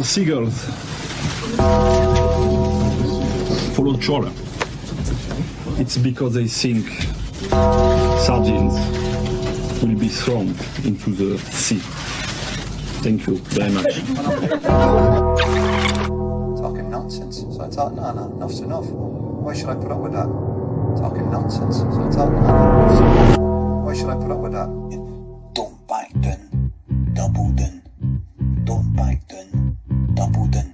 seagulls follow trawler. It's because they think sardines will be thrown into the sea. Thank you very much. Talking nonsense. So I thought, no, enough's enough. Why should I put up with that? Talking nonsense. So I thought, no, why should I put up with that? Don't back down, double down. Don't back down, double down.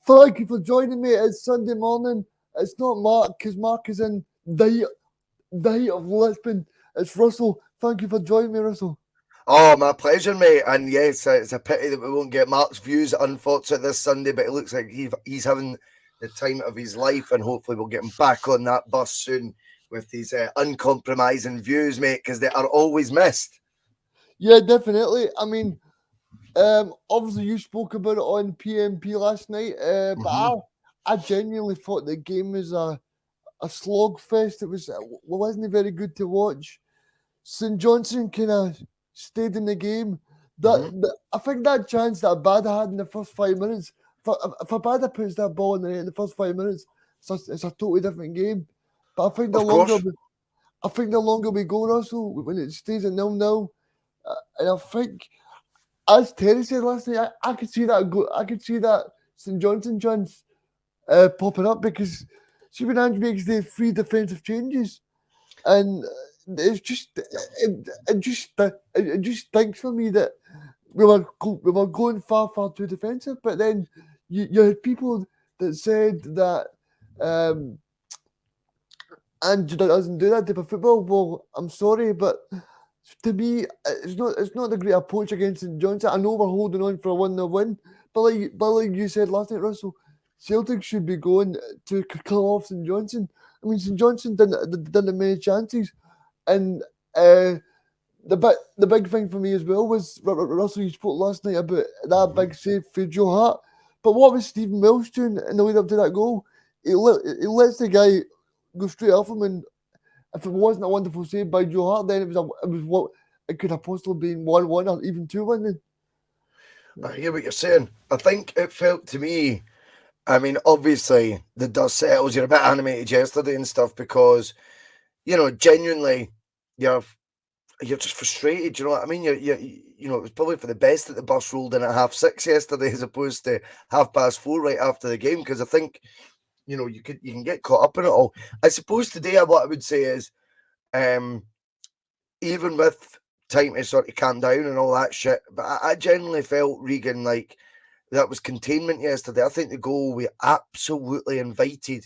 Thank you for joining me. It's Sunday morning. It's not Mark, because Mark is in the heat of Lisbon. It's Russell. Thank you for joining me, Russell. Oh, my pleasure, mate. And yes, it's a pity that we won't get Mark's views, unfortunately, this Sunday, but it looks like he's having the time of his life, and hopefully we'll get him back on that bus soon with his uncompromising views, mate, because they are always missed. Yeah, definitely. I mean, obviously you spoke about it on PMP last night, but I genuinely thought the game was a slogfest. It wasn't very good to watch. St Johnstone kind of stayed in the game. I think that chance that Abada had in the first 5 minutes, if Abada puts that ball in the net in the first 5 minutes, it's a totally different game. But I think the longer we go, Russell, when it stays at 0-0, and I think, as Terry said last night, I could see that I could see that St Johnstone chance popping up, because see when Ange makes the 3 defensive changes, and it's just it just stinks for me that we were going far too defensive. But then you had people that said that Ange doesn't do that type of football. Well, I'm sorry, but to me, it's not a great approach against St Johnstone. I know we're holding on for a 1-0 win, but like you said last night, Russell, Celtic should be going to kill off St Johnstone. I mean, St Johnstone didn't many chances, and the big thing for me as well was, Russell, you spoke last night about that big save for Joe Hart, but what was Stephen Welsh doing in the lead up to that goal? He lets the guy go straight off him, and if it wasn't a wonderful save by Joe Hart, then it was what it could have possibly been 1-1 or even 2-1 then. I hear what you're saying. I think it felt to me, I mean, obviously the dust settles. You're a bit animated yesterday and stuff because, genuinely, you're just frustrated. You know what I mean? It was probably for the best that the bus rolled in at 6:30 yesterday as opposed to 4:30 right after the game, because I think, you can get caught up in it all. I suppose today what I would say is, even with time to sort of calm down and all that shit, but I genuinely felt, Reegan, like that was containment yesterday. I think the goal we absolutely invited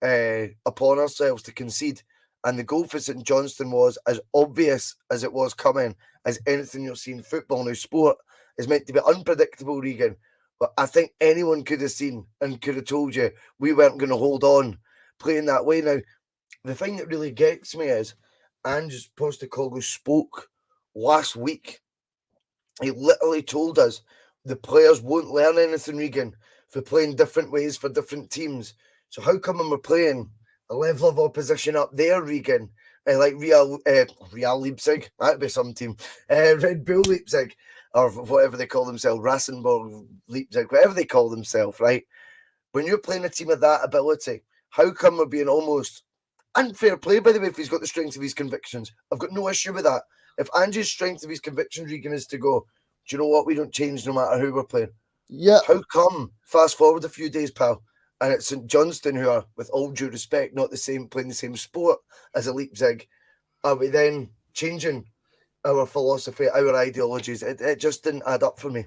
upon ourselves to concede, and the goal for St Johnstone was as obvious as it was coming as anything you'll see in football. Now, sport is meant to be unpredictable, Reegan, But I think anyone could have seen and could have told you we weren't going to hold on playing that way. Now, the thing that really gets me is Ange Postecoglou spoke last week. He literally told us the players won't learn anything, Reegan, for playing different ways for different teams. So how come when we're playing a level of opposition up there, Reegan, like Real Leipzig, that'd be some team, Red Bull Leipzig, or whatever they call themselves, Rasenburg Leipzig, whatever they call themselves, right? When you're playing a team of that ability, how come we're being almost unfair play, by the way, if he's got the strength of his convictions? I've got no issue with that. If Ange's strength of his convictions, Reegan, is to go, do you know what? We don't change no matter who we're playing. Yeah. How come, fast forward a few days, pal, and it's St Johnstone who are, with all due respect, not the same, playing the same sport as a Leipzig, are we then changing our philosophy, our ideologies? It just didn't add up for me.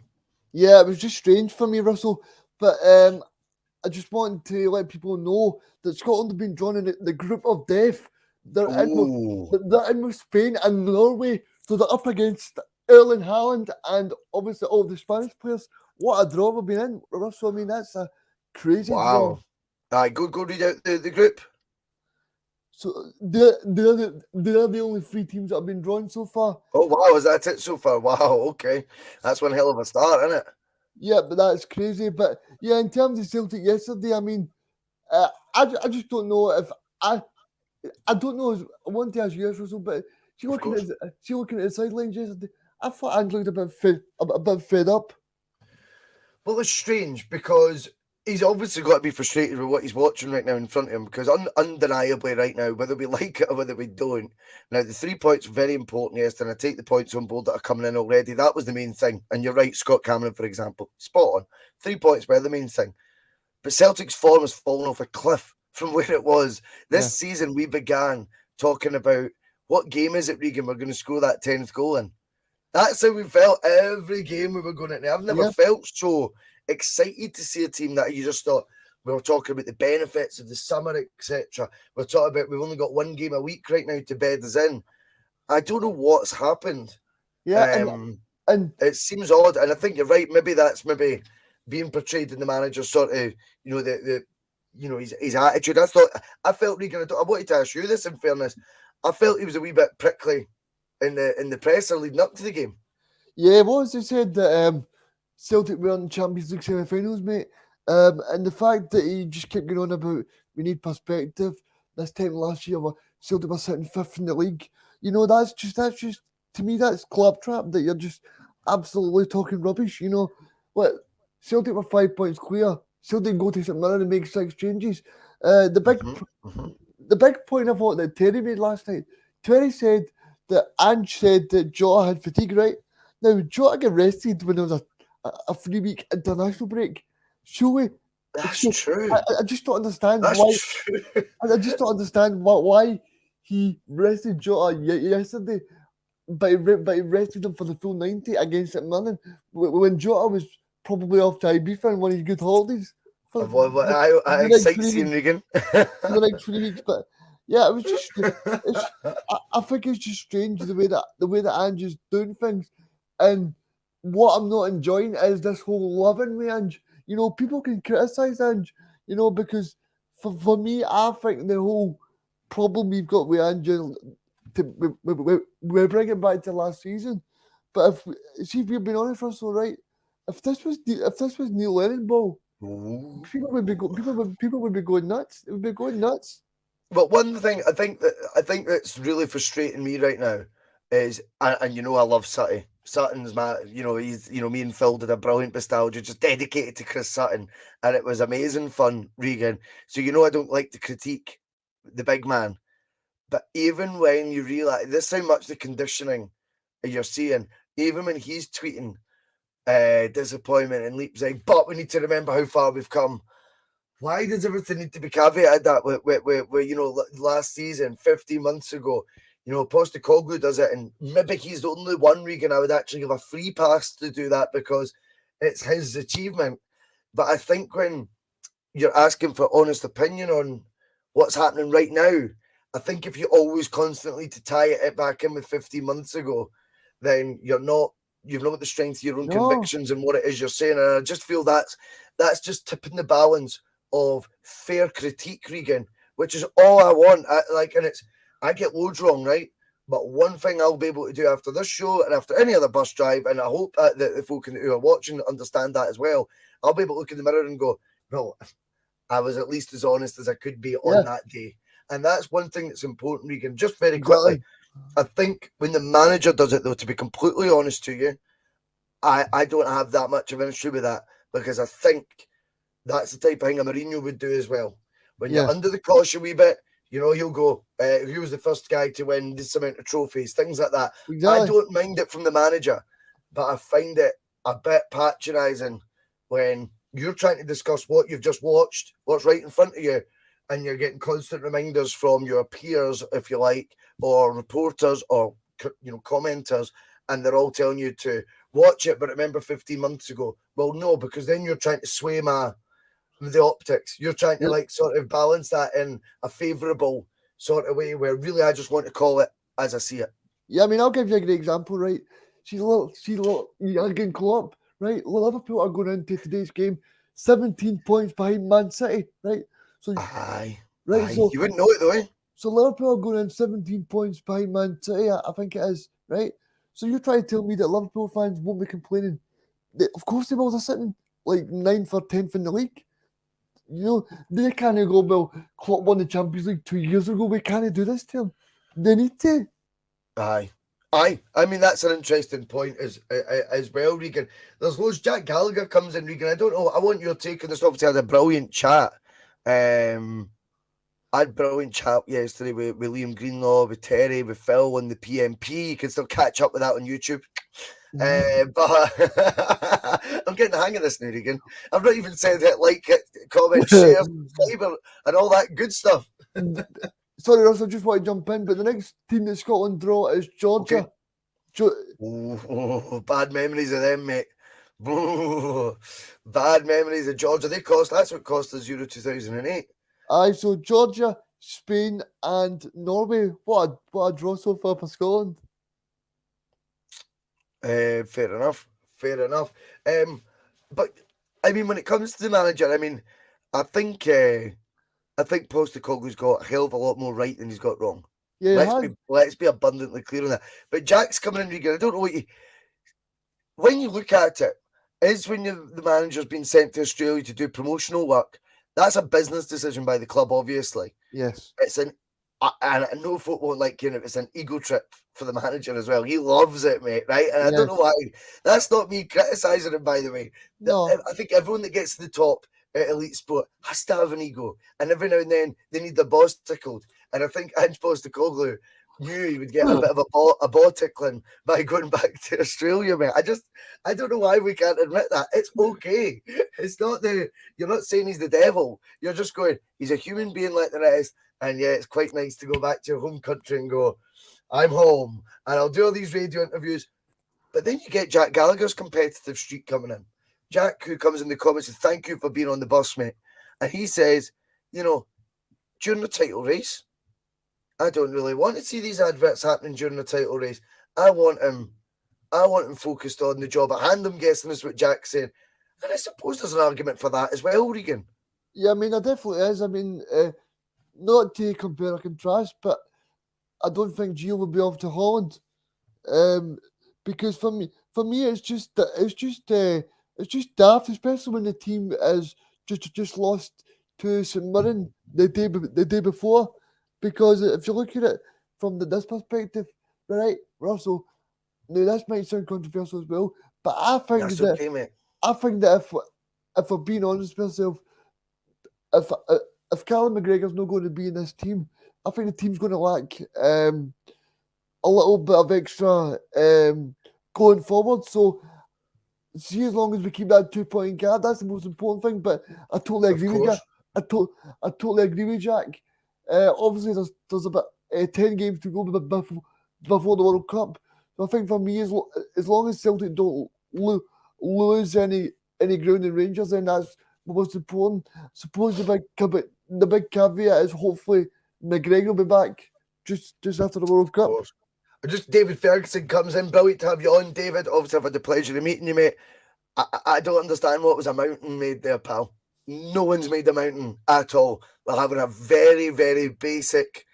Yeah, it was just strange for me, Russell. But I just wanted to let people know that Scotland have been drawn in the group of death. They're in with Spain and Norway, so they're up against Erling Haaland and obviously all the Spanish players. What a draw we've been in, Russell. I mean, that's a crazy draw. Go read out the group. So they're the only 3 teams that have been drawn so far. Oh wow, is that it so far? Wow, okay, that's one hell of a start, isn't it? Yeah, but that's crazy. But yeah, in terms of Celtic yesterday, I mean, I just don't know if I don't know. I want to ask you, Russell, but see looking at the sidelines yesterday, I thought Ange looked a bit fed up. Well, it's strange because he's obviously got to be frustrated with what he's watching right now in front of him, because undeniably right now, whether we like it or whether we don't, now the 3 points were very important yesterday, and I take the points on board that are coming in already. That was the main thing. And you're right, Scott Cameron, for example, spot on. 3 points were the main thing. But Celtic's form has fallen off a cliff from where it was. This season, we began talking about what game is it, Reegan, we're going to score that 10th goal in. That's how we felt every game we were going in. I've never felt so excited to see a team that you just thought, we were talking about the benefits of the summer, etc. We're talking about we've only got 1 game a week right now to bed us in. I don't know what's happened. Yeah, and it seems odd, and I think you're right. Maybe that's being portrayed in the manager's sort of, his attitude. I felt, Reegan, I wanted to ask you this in fairness. I felt he was a wee bit prickly in the presser leading up to the game. Yeah, it was. They said that Celtic were in Champions League semi-finals, mate. And the fact that he just kept going on about we need perspective. This time last year, Celtic were sitting 5th in the league. You know, that's just to me, that's claptrap. That you're just absolutely talking rubbish. You know, what Celtic were 5 points clear. Celtic go to St Mirren and make 6 changes. The big point I thought that Terry made last night. Terry said that Ange said that Jota had fatigue, right? Now, Jota got rested when there was a 3-week international break. Surely, that's true. I just don't understand why. True. I just don't understand why he rested Jota yesterday, but he rested him for the full 90 against St Mirren when Jota was probably off to Ibiza and one of his good holidays. Sightseeing, Reegan. For the next 3 weeks, but yeah, it was just. I think it's just strange the way that Ange is doing things, and what I'm not enjoying is this whole loving with Ange. You know, people can criticise Ange, you know, because for me, I think the whole problem we've got with Ange, we're bringing back to last season. But if we're being honest, Russell, right? If this was Neil Lennon ball, people would be going nuts. It would be going nuts. But one thing I think that's really frustrating me right now is, and you know, I love Sutton. Sutton's me and Phil did a brilliant nostalgia just dedicated to Chris Sutton, and it was amazing fun, Reegan. So I don't like to critique the big man, but even when you realise this, how much the conditioning you're seeing, even when he's tweeting disappointment in Leipzig, but we need to remember how far we've come. Why does everything need to be caveated that with last season, 15 months ago, Postecoglou does it, and maybe he's the only one, Reegan, I would actually give a free pass to do that because it's his achievement. But I think when you're asking for honest opinion on what's happening right now, I think if you always constantly to tie it back in with 15 months ago, then you're not you've not got the strength of your own No. convictions and what it is you're saying. And I just feel that's just tipping the balance of fair critique, Reegan, which is all I want. I get loads wrong, right? But one thing I'll be able to do after this show and after any other bus drive, and I hope that the folk who are watching understand that as well, I'll be able to look in the mirror and go, no, I was at least as honest as I could be on that day. And that's one thing that's important, Reegan. Just very quickly, I think when the manager does it, though, to be completely honest to you, I don't have that much of an issue with that, because I think that's the type of thing a Mourinho would do as well. When you're under the cosh a wee bit, you know, he'll go, who was the first guy to win this amount of trophies, things like that. Exactly. I don't mind it from the manager, but I find it a bit patronising when you're trying to discuss what you've just watched, what's right in front of you, and you're getting constant reminders from your peers, if you like, or reporters or, you know, commenters, and they're all telling you to watch it, but remember 15 months ago. Well, no, because then you're trying to sway the optics. You're trying to like sort of balance that in a favourable sort of way, where really I just want to call it as I see it. Yeah, I mean, I'll give you a great example, right? Jurgen Klopp, right? Liverpool are going into today's game 17 points behind Man City, right? So, so you wouldn't know it though, eh? So Liverpool are going in 17 points behind Man City, I think it is, right? So you're trying to tell me that Liverpool fans won't be complaining? Of course they will. They're sitting like 9th or 10th in the league. You know, they can't go, well, Klopp won the Champions League 2 years ago. We can't do this to him. They need to. Aye. I mean, that's an interesting point as well, Reegan. There's loads. Jack Gallagher comes in, Reegan. I don't know. I want your take on this. Obviously, I had a brilliant chat. I had a brilliant chat yesterday with Liam Greenlaw, with Terry, with Phil on the PMP. You can still catch up with that on YouTube. But I'm getting the hang of this now, Reegan. I've not even said it, like it, comment, share, subscribe, and all that good stuff. Sorry, Russ, I just want to jump in, but the next team that Scotland draw is Georgia. Okay. Bad memories of them, mate. Bad memories of Georgia. That's what cost us Euro 2008. Aye, so Georgia, Spain, and Norway. What a draw so far for Scotland. Fair enough. But I mean, when it comes to the manager, I mean, I think Postecoglou's got a hell of a lot more right than he's got wrong. Yeah, let's be abundantly clear on that. But Jack's coming in, Reegan. I don't know when you look at it, is when the manager's been sent to Australia to do promotional work. That's a business decision by the club, obviously. Yes. And I know folk won't like it if it's an ego trip for the manager as well. He loves it, mate, right? And I don't know why. That's not me criticising him, by the way. No. I think everyone that gets to the top at elite sport has to have an ego. And every now and then they need their balls tickled. And I think Ange Postecoglou knew he would get a bit of a ball tickling by going back to Australia, mate. I don't know why we can't admit that. It's okay. It's not you're not saying he's the devil. You're just going, he's a human being like the rest. And yeah, it's quite nice to go back to your home country and go, I'm home and I'll do all these radio interviews. But then you get Jack Gallagher's competitive streak coming in. Jack, who comes in the comments and thank you for being on the bus, mate. And he says, you know, during the title race, I don't really want to see these adverts happening during the title race. I want him focused on the job at hand. I'm guessing is what Jack's saying. And I suppose there's an argument for that as well, Reegan. Yeah, I mean, there definitely is. I mean, not to compare or contrast, but I don't think Gio will be off to Holland. Because for me, it's just daft, especially when the team is just lost to St Mirren the day before. Because if you look at it from this perspective, right, Russell, now this might sound controversial as well, but I think that if I'm being honest with myself, if Callum McGregor's not going to be in this team, I think the team's going to lack a little bit of extra going forward. So, see, as long as we keep that 2-point gap, that's the most important thing. But I totally agree with Jack. I totally agree with Jack. Obviously, there's about 10 games to go before the World Cup. So I think for me, as long as Celtic don't lose any ground in Rangers, then that's most important. Suppose the big caveat is hopefully McGregor will be back just after the World Cup. Just David Ferguson comes in. Brilliant to have you on, David. Obviously, I've had the pleasure of meeting you, mate. I don't understand what was a mountain made there, pal. No one's made a mountain at all. We're having a very, very basic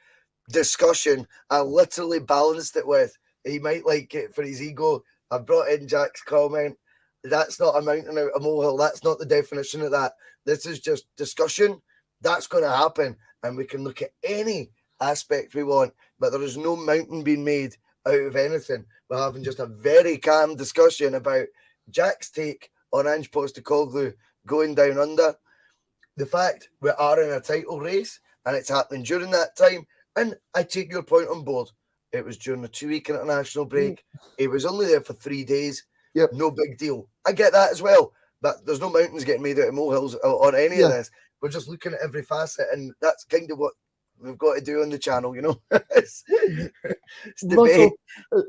discussion. I literally balanced it with, he might like it for his ego. I brought in Jack's comment. That's not a mountain out of molehill. That's not the definition of that. This is just discussion. That's going to happen. And we can look at any aspect we want, but there is no mountain being made out of anything. We're having just a very calm discussion about Jack's take on Ange Postecoglou going down under. The fact we are in a title race and it's happening during that time. And I take your point on board. It was during a 2-week international break. He was only there for 3 days. Yep. No big deal. I get that as well. But there's no mountains getting made out of molehills on any of this. We're just looking at every facet, and that's kind of what we've got to do on the channel, you know. it's debate. Russell,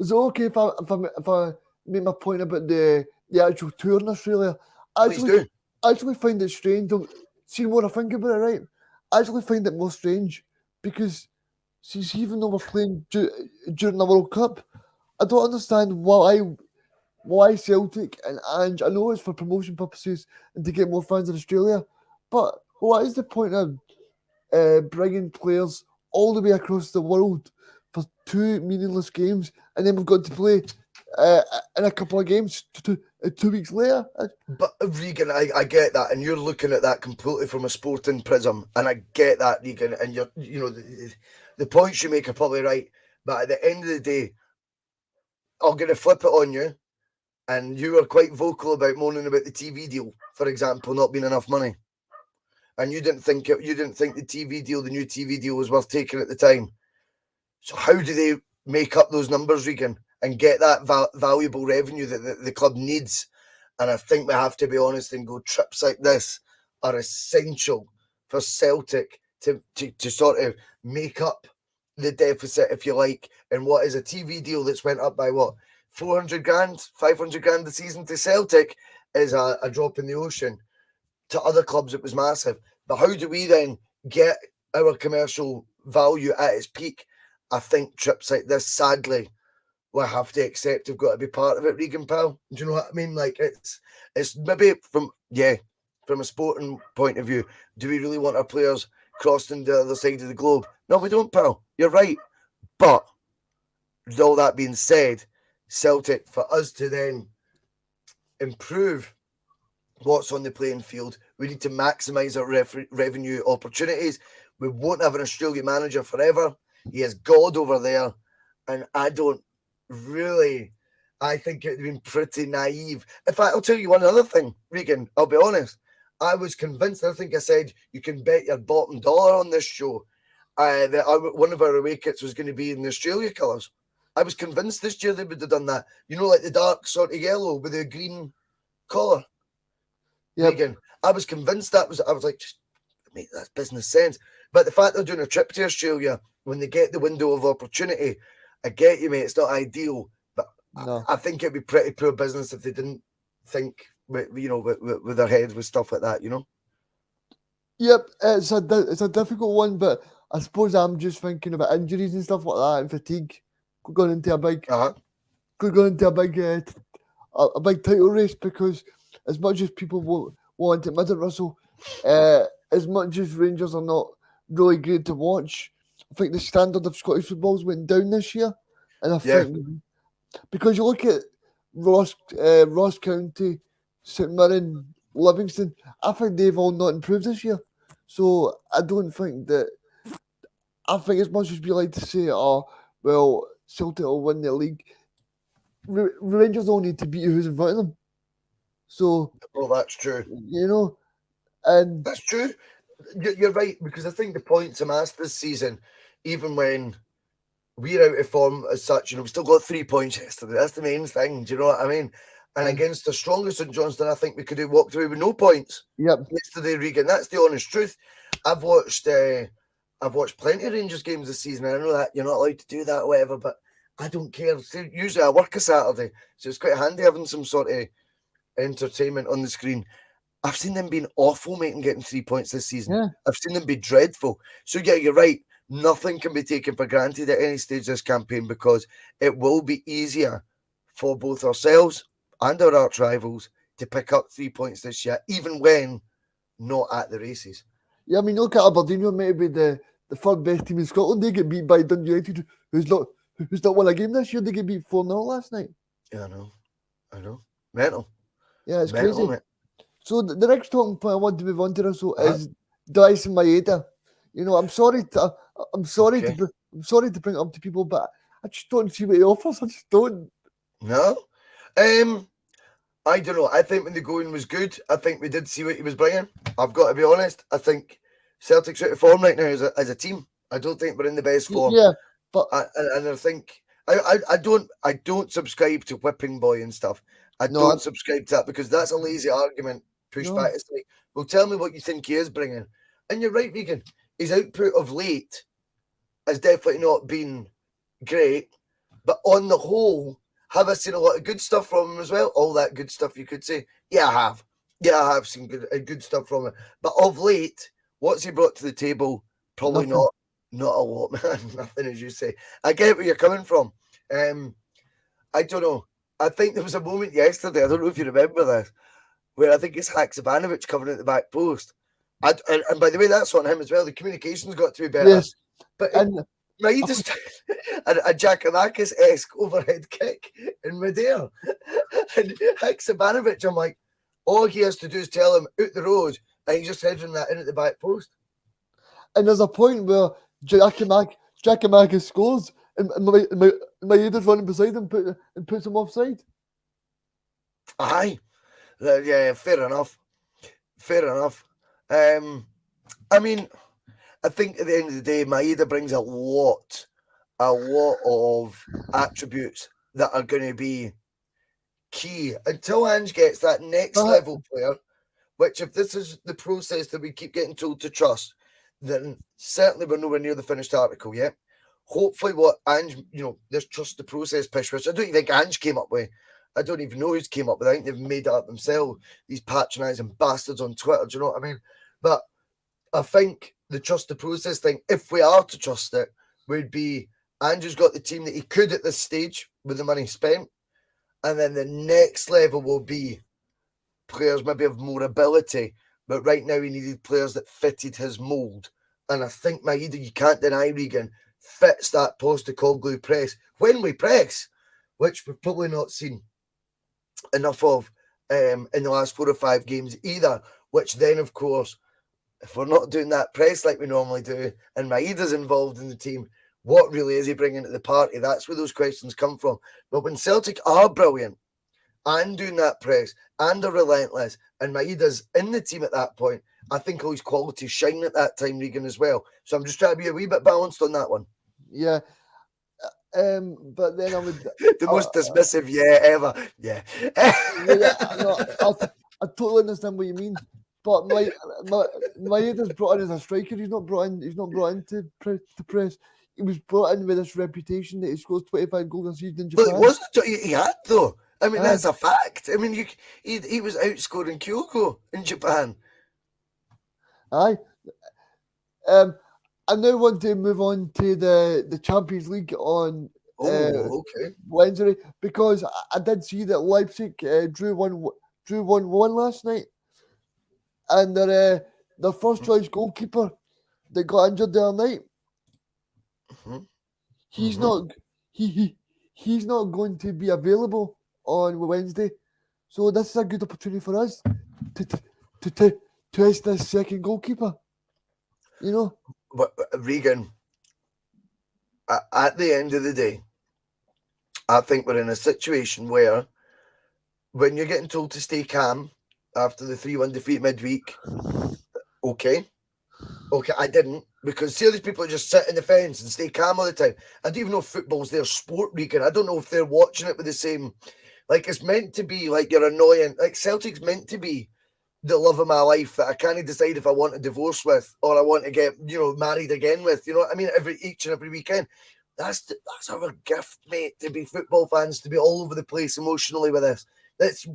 is it okay if I make my point about the actual tour in Australia? Please do. I actually find it strange. See what I think about it, right? I actually find it more strange because, see, even though we're playing during the World Cup, I don't understand why Celtic and Ange, I know it's for promotion purposes and to get more fans in Australia, but what is the point of bringing players all the way across the world for 2 meaningless games, and then we've got to play in a couple of games 2 weeks later? But Reegan, I get that, and you're looking at that completely from a sporting prism, and I get that, Reegan, and the points you make are probably right, but at the end of the day, I'm going to flip it on you, and you were quite vocal about moaning about the TV deal, for example, not being enough money. And you didn't think the TV deal, the new TV deal, was worth taking at the time. So how do they make up those numbers, Reegan, and get that valuable revenue that the club needs? And I think we have to be honest and go, trips like this are essential for Celtic to sort of make up the deficit, if you like, in what is a TV deal that's went up by what, 400 grand, 500 grand a season to Celtic is a drop in the ocean. To other clubs, it was massive. But how do we then get our commercial value at its peak? I think trips like this, sadly, we'll have to accept have got to be part of it, Reegan, pal. Do you know what I mean? Like, it's maybe from a sporting point of view, do we really want our players crossing the other side of the globe? No, we don't, pal. You're right. But with all that being said, Celtic, for us to then improve what's on the playing field, we need to maximise our revenue opportunities. We won't have an Australian manager forever. He is God over there. And I think it would have been pretty naive. In fact, I'll tell you one other thing, Reegan, I'll be honest. I was convinced, I think I said, you can bet your bottom dollar on this show that one of our away kits was going to be in the Australia colours. I was convinced this year they would have done that. You know, like the dark sort of yellow with the green collar. Yep. Reegan, I was convinced I was like, just make that business sense. But the fact they're doing a trip to Australia when they get the window of opportunity, I get you, mate. It's not ideal, but No. I think it'd be pretty poor business if they didn't think, with their head with stuff like that, you know. Yep, it's a difficult one, but I suppose I'm just thinking about injuries and stuff like that and fatigue going into a big a big title race, because as much as people want to admit it, Russell, as much as Rangers are not really good to watch, I think the standard of Scottish football's went down this year, and I think because you look at Ross County, St Mirren, Livingston, I think they've all not improved this year. So I don't think that. I think as much as we like to say, oh well, Celtic will win the league, Rangers all need to beat who's in front of them. So, well, that's true. You know, and that's true. You're right, because I think the points I'm asked this season, even when we're out of form as such, we still got 3 points yesterday. That's the main thing. Do you know what I mean? And against the strongest St Johnstone, I think we could have walked away with no points. Yep. Yesterday, Reegan. That's the honest truth. I've watched plenty of Rangers games this season. I know that you're not allowed to do that or whatever, but I don't care. Usually I work a Saturday, so it's quite handy having some sort of entertainment on the screen. I've seen them being awful, mate, and getting 3 points this season. Yeah. I've seen them be dreadful. So yeah, you're right. nothing can be taken for granted at any stage of this campaign, because it will be easier for both ourselves and our arch rivals to pick up 3 points this year, even when not at the races. Yeah, I mean, look at Aberdeen, who may be the third best team in Scotland. They get beat by Dundee United, who's not won a game this year. They get beat 4-0 last night. Yeah, I know. Mental. Yeah, it's Mental, crazy. mate. So the next talking point I want to move on to is Dyson Maeda. You know, I'm sorry to bring it up to people, but I just don't see what he offers. I just don't. No. I don't know. I think when the going was good, I think we did see what he was bringing. I've got to be honest. I think Celtic's out of form right now as a team. I don't think we're in the best form. Yeah, but and I think I don't subscribe to whipping boy and stuff. I don't subscribe to that, because that's a lazy argument pushed back. It's like, well, tell me what you think he is bringing. And you're right, Reegan. His output of late has definitely not been great, but on the whole, have I seen a lot of good stuff from him as well? All that good stuff, you could say. Yeah, I have. Yeah, I have seen good stuff from him. But of late, what's he brought to the table? Probably not a lot, man. Nothing, as you say. I get where you're coming from. I don't know. I think there was a moment yesterday, I don't know if you remember this, where I think it's Haksabanovic covering at the back post. And by the way, that's on him as well. The communication's got to be better. yes, But he just a Giakoumakis-esque overhead kick in midair. And Haksabanovic, I'm like, all he has to do is tell him out the road, and he's just heading that in at the back post. and there's a point where Giakoumakis scores, and Maeda's running beside him and puts him offside. Aye. Yeah, fair enough. I mean, I think at the end of the day, Maeda brings a lot of attributes that are going to be key until Ange gets that next level player, which, if this is the process that we keep getting told to trust, then certainly we're nowhere near the finished article yet. Hopefully what Ange, there's trust the process pish, which I don't even think Ange came up with. I don't even know who's came up with it. I think they've made it up themselves, these patronising bastards on Twitter, do you know what I mean? But I think the trust the process thing, if we are to trust it, would be Andrew's got the team that he could at this stage with the money spent. And then the next level will be players maybe of more ability. But right now he needed players that fitted his mould. And I think Maeda, you can't deny, Reegan, fits that Postecoglou press. When we press, which we've probably not seen enough of in the last 4 or 5 games either, which then, of course, if we're not doing that press like we normally do, and Maeda's involved in the team, what really is he bringing to the party? That's where those questions come from. But when Celtic are brilliant and doing that press and are relentless, and Maeda's in the team at that point, I think all his qualities shine at that time, Reegan, as well. So I'm just trying to be a wee bit balanced on that one. Yeah. But then I would... the most dismissive ever. Yeah. I totally understand what you mean. But Maeda's brought in as a striker. He's not brought in to press. He was brought in with this reputation that he scores 25 goals a season in Japan. But it wasn't he had, though. I mean, that's a fact. I mean, he was outscoring Kyoko in Japan. Aye. I now want to move on to the Champions League on Wednesday, because I did see that Leipzig drew 1-1 last night, and their first choice goalkeeper that got injured the other night, he's not going to be available on Wednesday, so this is a good opportunity for us to test this second goalkeeper. But Reegan, at the end of the day, I think we're in a situation where when you're getting told to stay calm after the 3-1 defeat midweek, okay, I didn't, because see, these people are just sit in the fence and stay calm all the time. I don't even know if football's their sport, Reegan. I don't know if they're watching it with the same, like, it's meant to be like you're annoying. Like, Celtic's meant to be the love of my life that I can't decide if I want a divorce with or I want to get, married again with. You know what I mean? Each and every weekend. That's our gift, mate, to be football fans, to be all over the place emotionally with us. It's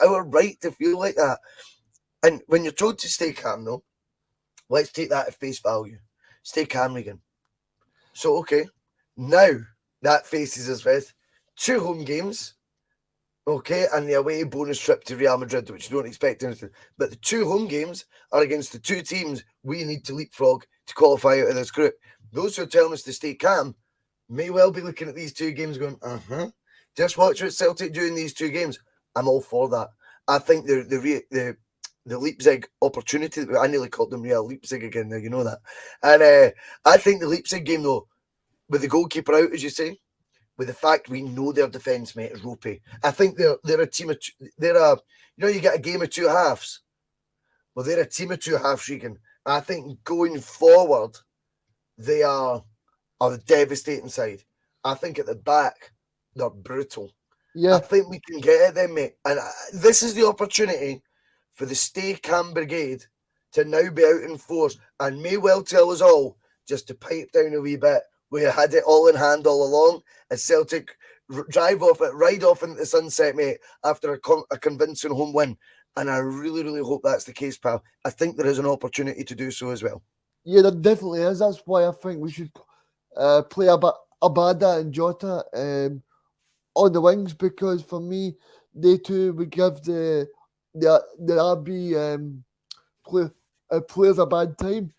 our right to feel like that. And when you're told to stay calm, though, let's take that at face value. Stay calm, Reegan. So, okay, now that faces us with 2 home games, okay, and the away bonus trip to Real Madrid, which you don't expect anything. But the 2 home games are against the 2 teams we need to leapfrog to qualify out of this group. Those who are telling us to stay calm may well be looking at these 2 games going, just watch what Celtic do in these 2 games. I'm all for that. I think the Leipzig opportunity, I nearly called them Real Leipzig again now, you know that. And I think the Leipzig game, though, with the goalkeeper out, as you say, with the fact we know their defence, mate, is ropey. I think they're a team of, you get a game of 2 halves. Well, they're a team of 2 halves, Reegan. I think going forward, they are the devastating side. I think at the back, they're brutal. Yeah. I think we can get at them, mate. And this is the opportunity for the Stay Calm Brigade to now be out in force and may well tell us all just to pipe down a wee bit. We had it all in hand all along, as Celtic ride off into the sunset, mate, after a convincing home win. And I really, really hope that's the case, pal. I think there is an opportunity to do so as well. Yeah, there definitely is. That's why I think we should play Abada and Jota on the wings, because for me, they two would give the RB players a bad time.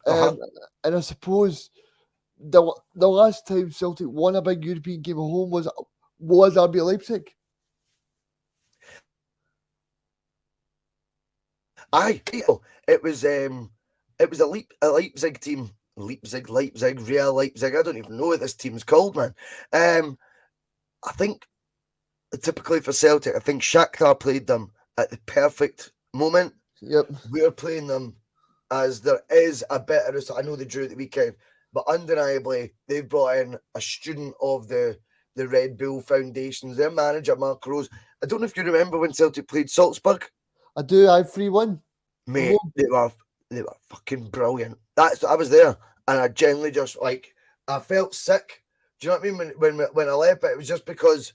And I suppose the last time Celtic won a big European game at home was RB Leipzig. It was a Leipzig team. Leipzig, Real Leipzig. I don't even know what this team's called, man. I think typically for Celtic, I think Shakhtar played them at the perfect moment. Yep. We're playing them as there is a better. I know they drew at the weekend, but undeniably they've brought in a student of the Red Bull Foundations. Their manager, Mark Rose. I don't know if you remember when Celtic played Salzburg. I do. I 3-1. Mate, they were fucking brilliant. I was there, and I genuinely just I felt sick. Do you know what I mean? When I left, but it was just because.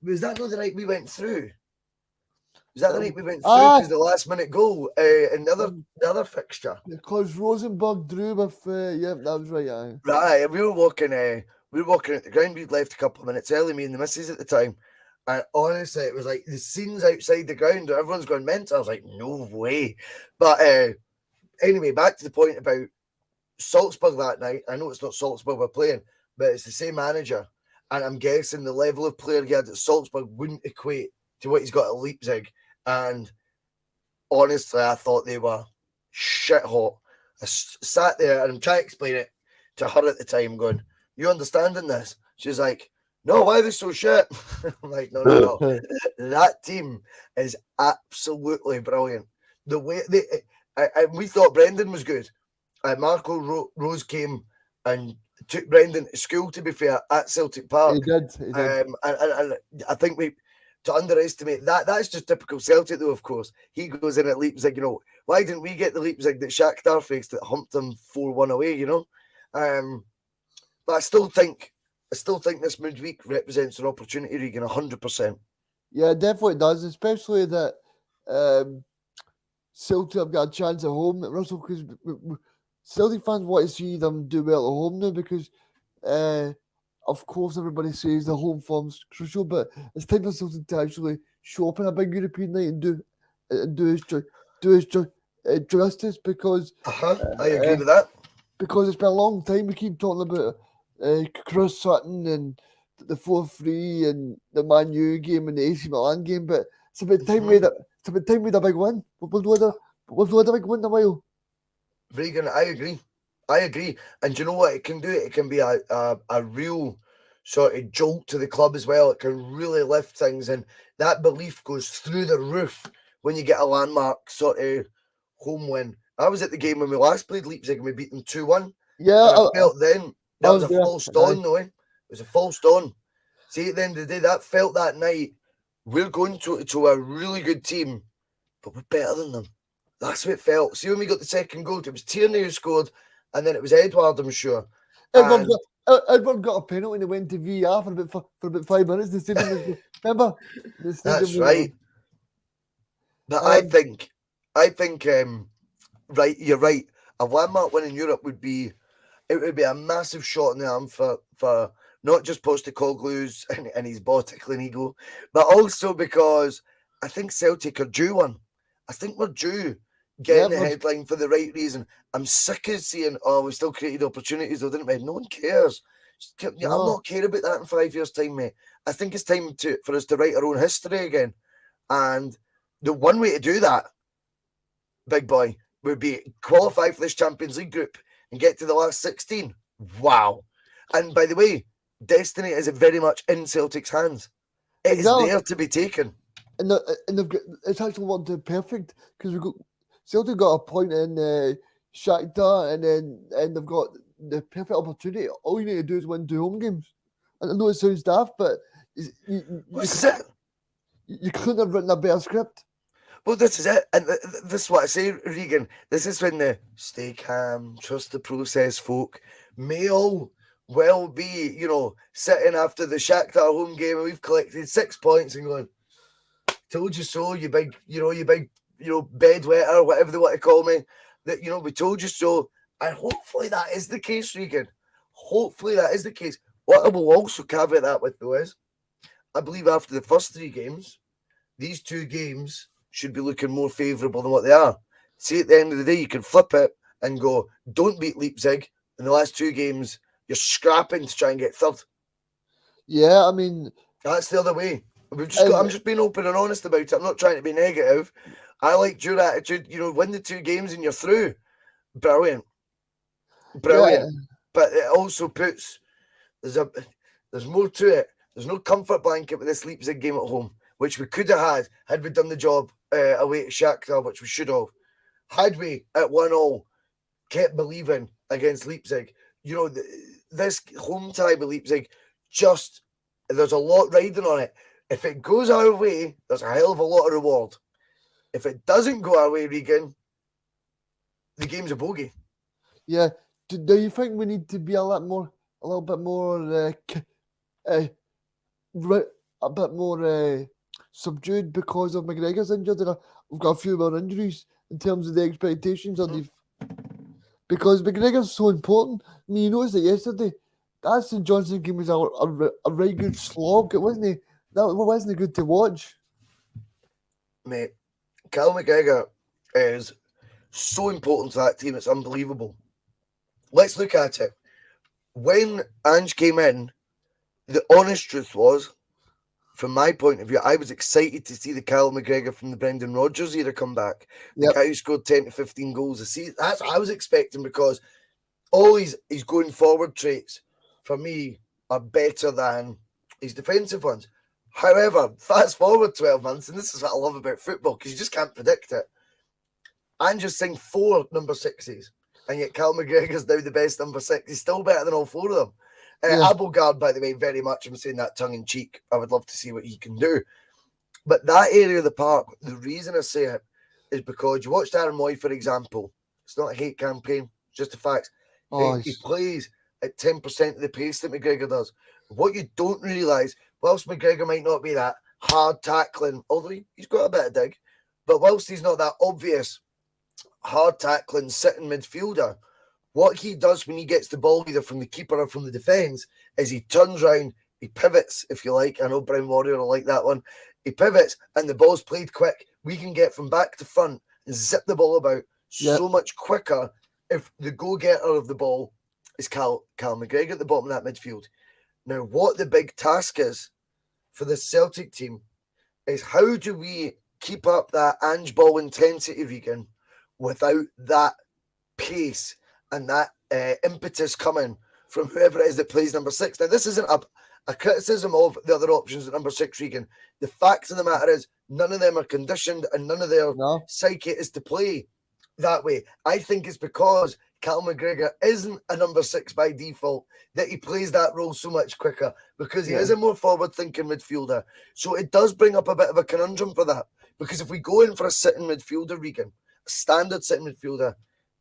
Was that not the night we went through? Was that the night we went through? Because the last minute goal in the other fixture. Because Rosenborg drew with. Yeah, that was right. Yeah. Right, we were walking at the ground. We'd left a couple of minutes early, me and the missus at the time. And honestly, it was like the scenes outside the ground, everyone's going mental. I was like, no way. But anyway, back to the point about Salzburg that night. I know it's not Salzburg we're playing, but it's the same manager. And I'm guessing the level of player he had at Salzburg wouldn't equate to what he's got at Leipzig. And honestly, I thought they were shit hot. I sat there and I'm trying to explain it to her at the time, going, you understanding this? She's like, no, why are they so shit? I'm like, no. That team is absolutely brilliant. The way we thought Brendan was good. Marco Rose came and took Brendan to school, to be fair, at Celtic Park. He did. And I think to underestimate that's just typical Celtic, though, of course. He goes in at Leipzig, why didn't we get the Leipzig that Shakhtar faced that humped them 4-1 away, But I still think this midweek represents an opportunity, Reegan, 100%. Yeah, it definitely does, especially that Celtic have got a chance at home, Russell, because Celtic fans want to see them do well at home now, because of course everybody says the home form's crucial, but it's time for Celtic to actually show up in a big European night and do his justice, because I agree with that. Because it's been a long time. We keep talking about Chris Sutton and the 4-3 and the Man U game and the AC Milan game, but it's about time we had a big win. We've had a big win in a while. Reegan, I agree. And do you know what it can do? It can be a real sort of jolt to the club as well. It can really lift things, and that belief goes through the roof when you get a landmark sort of home win. I was at the game when we last played Leipzig and we beat them 2-1. Yeah, I felt then that was a false dawn, though. It was a false dawn. See, at the end of the day, that felt that night. We're going to a really good team, but we're better than them. That's what it felt. See, when we got the second goal, it was Tierney who scored, and then it was Edward, I'm sure. Edward got a penalty and he went to VAR for about 5 minutes. The stadium remember? That's right. But I think, right, you're right. A landmark win in Europe would be it would be a massive shot in the arm for not just Postecoglou's and his ball-tickling ego, but also because I think Celtic are due one. I think we're due getting the headline for the right reason. I'm sick of seeing, we still created opportunities, though, didn't we? No one cares. I'll not care about that in 5 years' time, mate. I think it's time for us to write our own history again. And the one way to do that, big boy, would be qualify for this Champions League group and get to the last 16. Wow. And by the way, destiny is very much in Celtic's hands. It is there to be taken. And they've got, it's actually worked out perfect because Celtic got a point in Shakhtar, and they've got the perfect opportunity. All you need to do is win 2 home games. And I know it sounds daft, but you couldn't have written a better script. Well, this is it. And this is what I say, Reegan. This is when the stay calm, trust the process folk may all well be, sitting after the Shakhtar home game and we've collected 6 points and going, told you so, you big bedwetter, whatever they want to call me. That, we told you so. And hopefully that is the case, Reegan. Hopefully that is the case. What I will also caveat that with, though, is I believe after the first 3 games, these 2 games should be looking more favourable than what they are. See, at the end of the day, you can flip it and go, don't beat Leipzig. In the last 2 games, you're scrapping to try and get third. Yeah, I mean... That's the other way. I'm just being open and honest about it. I'm not trying to be negative. I like your attitude. Win the 2 games and you're through. Brilliant. Yeah. But it also puts... There's more to it. There's no comfort blanket with this Leipzig game at home, which we could have had we done the job away to Shakhtar, which we should have. Had we, at 1-1, kept believing against Leipzig, this home tie with Leipzig, there's a lot riding on it. If it goes our way, there's a hell of a lot of reward. If it doesn't go our way, Reegan, the game's a bogey. Yeah. Do you think we need to be a little bit more subdued because of McGregor's injured? We've got a few more injuries in terms of the expectations because McGregor's so important. I mean, you noticed it yesterday. That St Johnstone game was a very good slog. It wasn't. That wasn't good to watch. Mate, Cal McGregor is so important to that team. It's unbelievable. Let's look at it. When Ange came in, the honest truth was, from my point of view, I was excited to see the Cal McGregor from the Brendan Rodgers era come back. The guy who scored 10 to 15 goals a season. That's what I was expecting, because all his going forward traits, for me, are better than his defensive ones. However, fast forward 12 months, and this is what I love about football, because you just can't predict it. Ange just signed 4 number 6s, and yet Cal McGregor's now the best number 6. He's still better than all 4 of them. Abelgard, by the way, very much, I'm saying that tongue in cheek. I would love to see what he can do. But that area of the park, the reason I say it is because you watched Aaron Moy, for example. It's not a hate campaign, it's just the facts. He plays at 10% of the pace that McGregor does. What you don't realise, whilst McGregor might not be that hard tackling, although he's got a bit of dig, but whilst he's not that obvious hard tackling sitting midfielder, what he does when he gets the ball either from the keeper or from the defence is he turns around, he pivots, if you like. I know Brown Warrior will like that one. He pivots and the ball's played quick. We can get from back to front and zip the ball about so much quicker if the go-getter of the ball is Cal McGregor at the bottom of that midfield. Now, what the big task is for the Celtic team is how do we keep up that Ange ball intensity, Reegan, without that pace and that impetus coming from whoever it is that plays number 6. Now, this isn't a criticism of the other options at number 6, Reegan. The fact of the matter is none of them are conditioned and none of their psyche is to play that way. I think it's because Cal McGregor isn't a number 6 by default that he plays that role so much quicker, because he is a more forward-thinking midfielder. So it does bring up a bit of a conundrum for that, because if we go in for a sitting midfielder, Reegan, a standard sitting midfielder,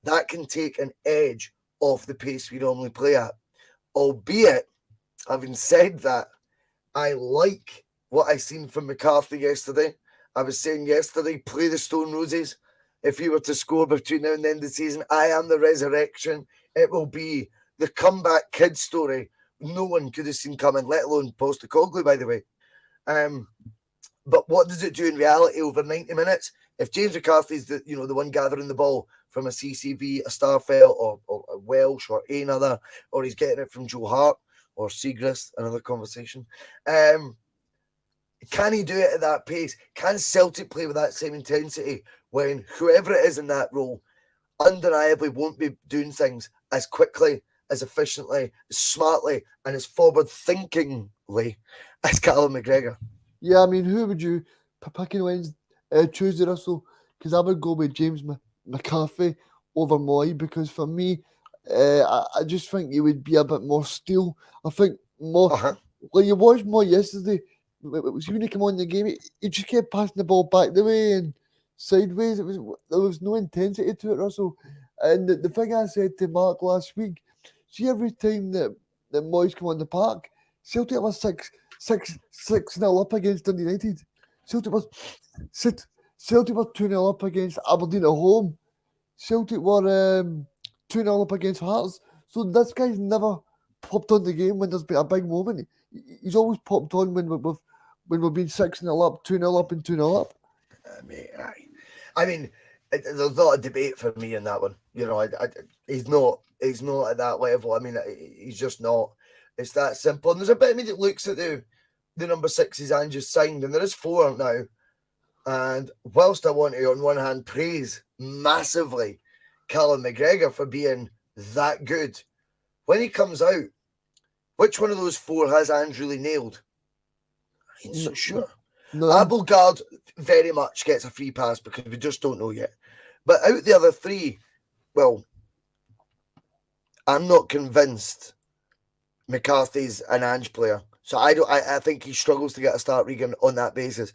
that can take an edge off the pace we normally play at. Albeit, having said that, I like what I seen from McCarthy yesterday. I was saying yesterday, play the Stone Roses. If he were to score between now and the end of the season, I am the resurrection. It will be the comeback kid story, no one could have seen coming, let alone Postecoglou, by the way. But what does it do in reality over 90 minutes? If James McCarthy's the one gathering the ball from a CCV, a Starfelt, or a Welsh, or another, or he's getting it from Joe Hart or Seagrass, another conversation. Can he do it at that pace? Can Celtic play with that same intensity when whoever it is in that role undeniably won't be doing things as quickly, as efficiently, as smartly, and as forward-thinkingly as Callum McGregor? Yeah, I mean, who would you pick in Wednesday, Tuesday, Russell? Because I would go with James McCarthy over Moy, because for me, I just think he would be a bit more steel. I think more. Like you watched Moy yesterday. When he came on the game, he just kept passing the ball back the way and sideways. There was no intensity to it, Russell. And the thing I said to Mark last week, see, every time that Moyes come on the park, Celtic was 6-0 up against Dundee United. Celtic was 2-0 up against Aberdeen at home. Celtic were 2-0 up against Hearts. So this guy's never popped on the game when there's been a big moment. He's always popped on when we've been 6-0 up, 2-0 up, and 2-0 up. I mean, there's not a debate for me in that one. He's not at that level. I mean, he's just not. It's that simple. And there's a bit of me that looks at the number 6s Ange signed, and there is 4 now. And whilst I want to, on one hand, praise massively Callum McGregor for being that good, when he comes out, which one of those 4 has Ange really nailed? I ain't so sure. No. Abelgard very much gets a free pass because we just don't know yet. But out the other 3, well, I'm not convinced McCarthy's an Ange player. So I think he struggles to get a start, Reegan, on that basis.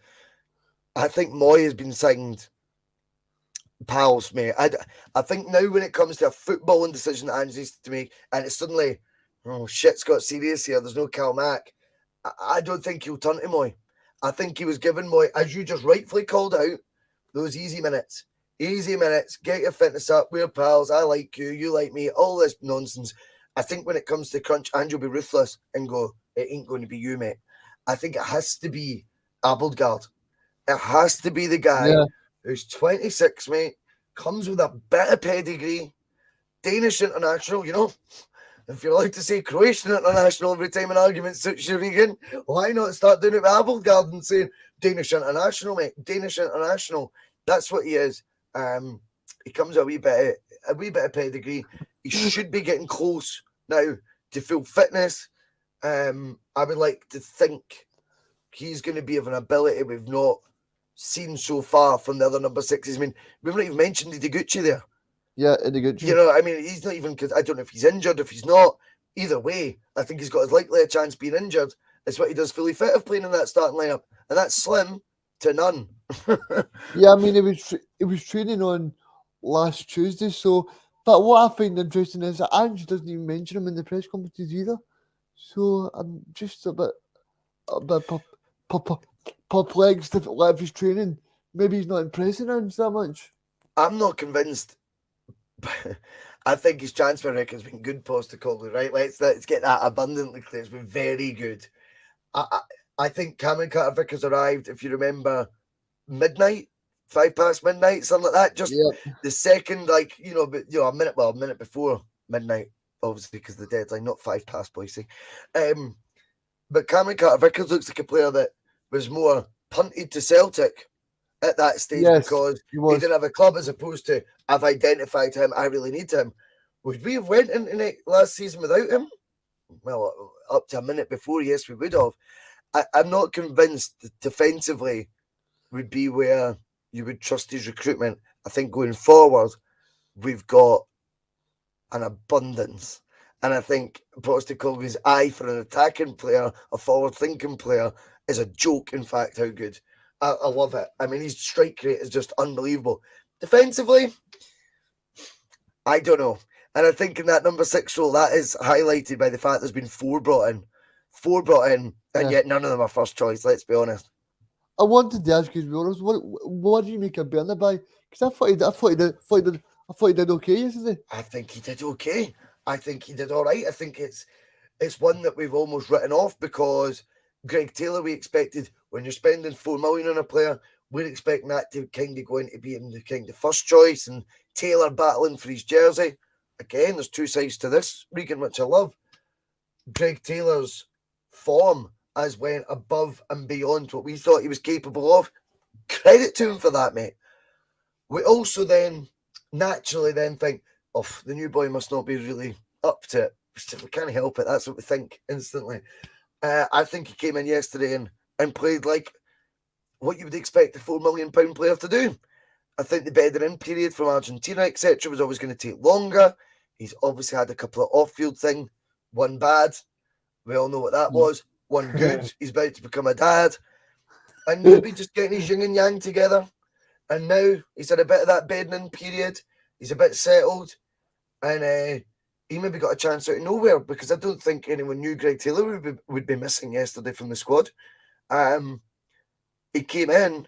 I think Moy has been signed pals, mate. I think now when it comes to a footballing decision that Ange needs to make, and it's suddenly, oh, shit's got serious here, there's no Cal Mack, I don't think he'll turn to Moy. I think he was given Moy, as you just rightfully called out, those easy minutes. Easy minutes, get your fitness up, we're pals, I like you like me, all this nonsense. I think when it comes to crunch, Ange will be ruthless and go, it ain't going to be you, mate. I think it has to be Abelgard. It has to be the guy who's 26, mate, comes with a bit of pedigree, Danish international, if you're allowed to say Croatian international every time an argument suits you, Reegan, why not start doing it with Abelgard and saying Danish international, mate, Danish international. That's what he is. He comes a wee bit of pedigree. He should be getting close now to full fitness. I would like to think he's going to be of an ability we've not seen so far from the other number 6s. I mean, we've not even mentioned Ideguchi there. Yeah, Ideguchi. I mean, he's not even, because I don't know if he's injured, if he's not. Either way, I think he's got as likely a chance being injured as what he does fully fit of playing in that starting lineup. And that's slim to none. Yeah, I mean, it was training on last Tuesday. So, but what I find interesting is that Ange doesn't even mention him in the press conferences either. So I'm just a bit perplexed if he's training. Maybe he's not impressing Ange that much. I'm not convinced. I think his transfer record's been good, Postecoglou, right? Let's get that abundantly clear. It's been very good. I think Cameron Carter-Vickers arrived, if you remember, midnight, 5 past midnight, something like that. Just the second, a minute before midnight, obviously, because the deadline, not 5 past, Boise. But Cameron Carter-Vickers looks like a player that was more punted to Celtic at that stage because he didn't have a club, as opposed to, I've identified him, I really need him. Would we have went into it last season without him? Well, up to a minute before, yes, we would have. I'm not convinced that defensively would be where you would trust his recruitment. I think going forward, we've got an abundance. And I think Postecoglou's eye for an attacking player, a forward-thinking player, is a joke, in fact, how good. I love it. I mean, his strike rate is just unbelievable. Defensively, I don't know. And I think in that number 6 role, that is highlighted by the fact there's been 4 brought in. 4 brought in, and yet none of them are first choice, let's be honest. I wanted to ask you, what do you make of Bernabei? Because I thought he did okay yesterday. I think he did okay. I think he did all right. I think it's one that we've almost written off because Greg Taylor, we expected when you're spending $4 million on a player, we're expecting that to kind of go into being the kind of first choice and Taylor battling for his jersey. Again, there's two sides to this, Reegan, which I love. Greg Taylor's form has went above and beyond what we thought he was capable of. Credit to him for that, mate. We also then naturally then think, oh, the new boy must not be really up to it. We can't help it. That's what we think instantly. I think he came in yesterday and played like what you would expect a £4 million player to do. I think the bedding in period from Argentina, etc., was always going to take longer. He's obviously had a couple of off-field things. One bad. We all know what that was. One good. He's about to become a dad. And maybe just getting his yin and yang together. And now he's had a bit of that bedding in period. He's a bit settled. And he maybe got a chance out of nowhere because I don't think anyone knew Greg Taylor would be missing yesterday from the squad. He came in.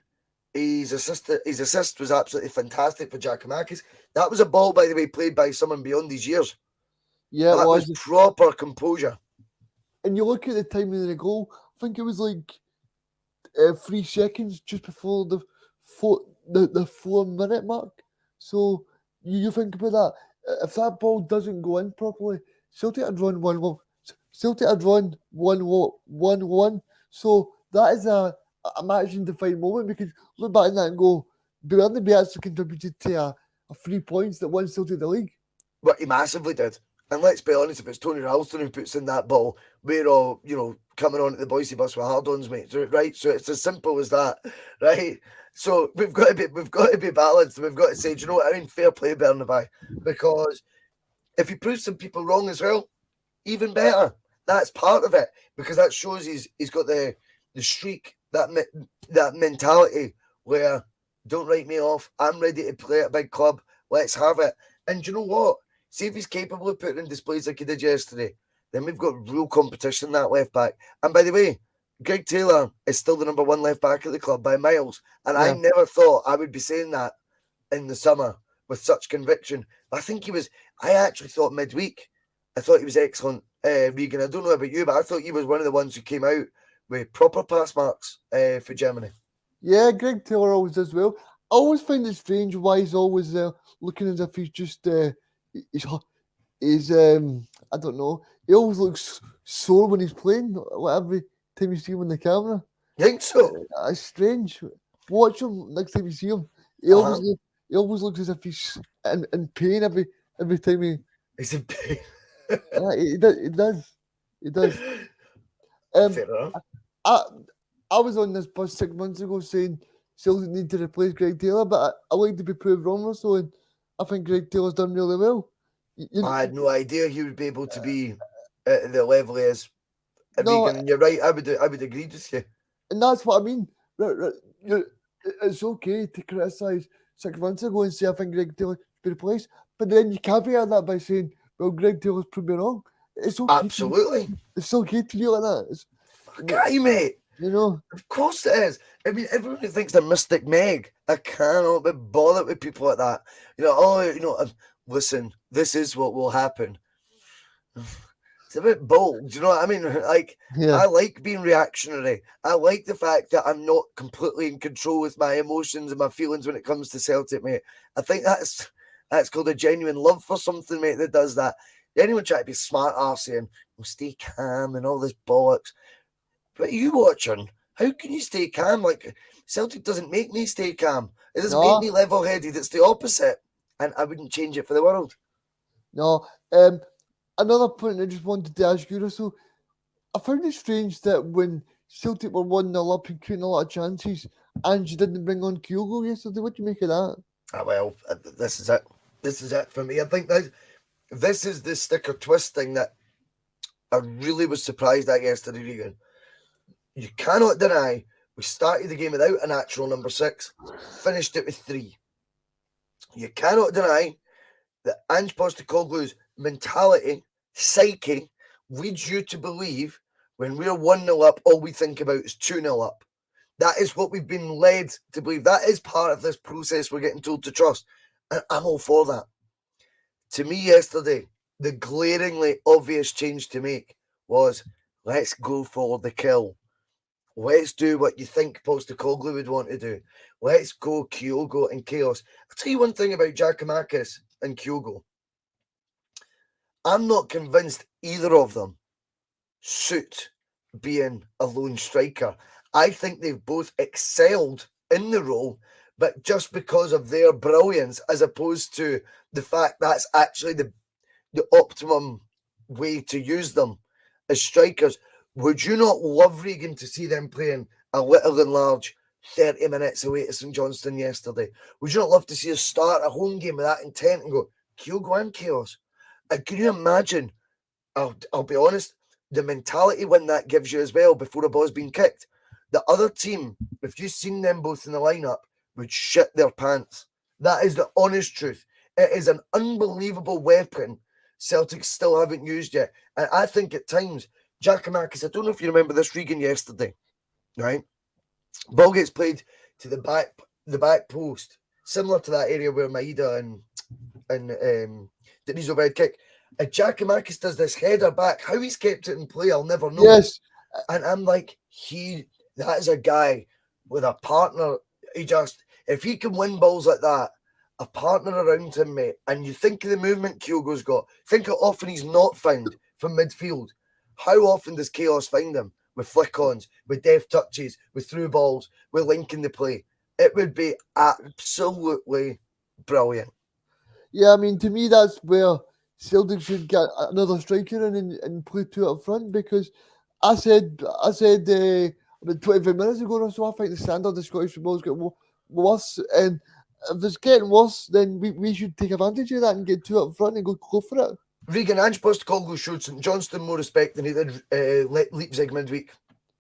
His assist was absolutely fantastic for Giakoumakis. That was a ball, by the way, played by someone beyond his years. Yeah, that was proper composure. And you look at the timing of the goal, I think it was like 3 seconds just before the 4-minute mark. So you think about that. If that ball doesn't go in properly, Celtic had run 1-1. Celtic had run 1-1. So that is a match-defining moment because look back at that and go, Burnley actually contributed to a 3 points that won Celtic the league. But he massively did. And let's be honest, if it's Tony Ralston who puts in that ball, we're all, coming on at the Boise bus with hard-ons, mate. Right? So it's as simple as that, right? So we've got to be balanced. We've got to say, do you know what? I mean, fair play, Bernabei, because if he proves some people wrong as well, even better. That's part of it because that shows he's got the streak, that mentality where don't write me off. I'm ready to play at a big club. Let's have it. And do you know what? See if he's capable of putting in displays like he did yesterday. Then we've got real competition that left back. And by the way, Greg Taylor is still the number 1 left back at the club by miles. And I never thought I would be saying that in the summer with such conviction. I actually thought midweek, I thought he was excellent, Reegan. I don't know about you, but I thought he was one of the ones who came out with proper pass marks for Germany. Yeah, Greg Taylor always does well. I always find it strange why he's always looking as if he's just, I don't know, he always looks sore when he's playing, every time you see him on the camera. You think so? It's strange. Watch him next time you see him. He always looks as if he's in pain every time he's in pain. He does. Fair enough. I was on this bus 6 months ago saying Celtic need to replace Greg Taylor, but I like to be proved wrong or so, and I think Greg Taylor's done really well. I had no idea he would be able to be at the level he is. No, Reegan, and you're right. I would agree with you. And that's what I mean. It's okay to criticise 6 months ago and say I think Greg Taylor should be replaced, but then you caveat that by saying, well, Greg Taylor's proved me wrong. It's okay. Absolutely. It's okay to be like that. Okay, mate. Of course it is. I mean, everyone who thinks they're Mystic Meg, I cannot be bothered with people like that. Listen, this is what will happen. It's a bit bold, do you know what I mean? I like being reactionary. I like the fact that I'm not completely in control with my emotions and my feelings when it comes to Celtic, mate. I think that's called a genuine love for something, mate, that does that. Anyone try to be smart arse saying, well, stay calm and all this bollocks. But you watching, how can you stay calm? Like, Celtic doesn't make me stay calm. It doesn't make me level-headed. It's the opposite. And I wouldn't change it for the world. No. Another point I just wanted to ask you, Russell. I found it strange that when Celtic were 1-0 up and creating a lot of chances, and you didn't bring on Kyogo yesterday. What do you make of that? Well, this is it. This is it for me. I think that this is the sticker twist thing that I really was surprised at yesterday, Reegan. You cannot deny we started the game without a natural number 6, finished it with 3. You cannot deny that Ange Postecoglou's mentality, psyche, leads you to believe when we're 1-0 up, all we think about is 2-0 up. That is what we've been led to believe. That is part of this process we're getting told to trust. And I'm all for that. To me, yesterday, the glaringly obvious change to make was, let's go for the kill. Let's do what you think Postecoglou would want to do. Let's go Kyogo and Chaos. I'll tell you one thing about Giakoumakis and Kyogo. I'm not convinced either of them suit being a lone striker. I think they've both excelled in the role, but just because of their brilliance, as opposed to the fact that's actually the optimum way to use them as strikers. Would you not love, Reegan, to see them playing a little and large 30 minutes away to St Johnstone yesterday? Would you not love to see us start a home game with that intent and go, Kyogo and Chaos? And can you imagine, I'll be honest, the mentality when that gives you as well before a ball's been kicked? The other team, if you've seen them both in the lineup, would shit their pants. That is the honest truth. It is an unbelievable weapon Celtic still haven't used yet. And I think at times, Giakoumakis, I don't know if you remember this, Reegan, yesterday, right? Ball gets played to the back post, similar to that area where Maeda and Denise overhead kick. And Giakoumakis does this header back. How he's kept it in play, I'll never know. Yes. And I'm like, that is a guy with a partner. If he can win balls like that, a partner around him, mate, and you think of the movement Kyogo's got, think how often he's not found from midfield. How often does Chaos find him? With flick-ons, with deft touches, with through balls, with linking the play. It would be absolutely brilliant. Yeah, I mean, to me, that's where Celtic should get another striker in and play two up front, because I said about 25 minutes ago or so, I think the standard of Scottish football is getting worse, and if it's getting worse, then we should take advantage of that and get two up front and go for it. Reegan, Ange Postecoglou showed St Johnstone more respect than he did Leipzig midweek.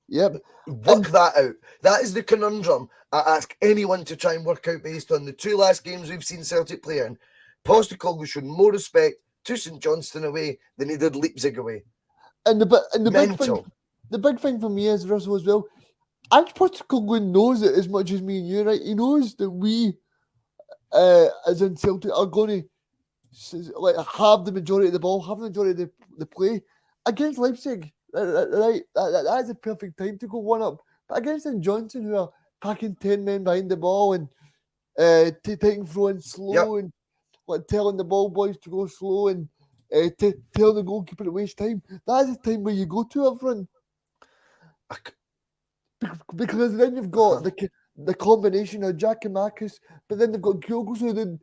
Yep. Work that out. That is the conundrum I ask anyone to try and work out based on the two last games we've seen Celtic play in. Postecoglou showed more respect to St Johnstone away than he did Leipzig away. And the big thing for me is, Russell, as well, Ange Postecoglou knows it as much as me and you, right? He knows that we, as in Celtic, are going to have the majority of the ball, have the majority of the play against Leipzig. Right, that is a perfect time to go one up. But against St Johnstone, who are packing 10 men behind the ball and taking throwing slow, and like telling the ball boys to go slow and tell the goalkeeper to waste time. That is the time where you go to up front. Because then you've got the combination of Giakoumakis, but then they've got Kyogo, so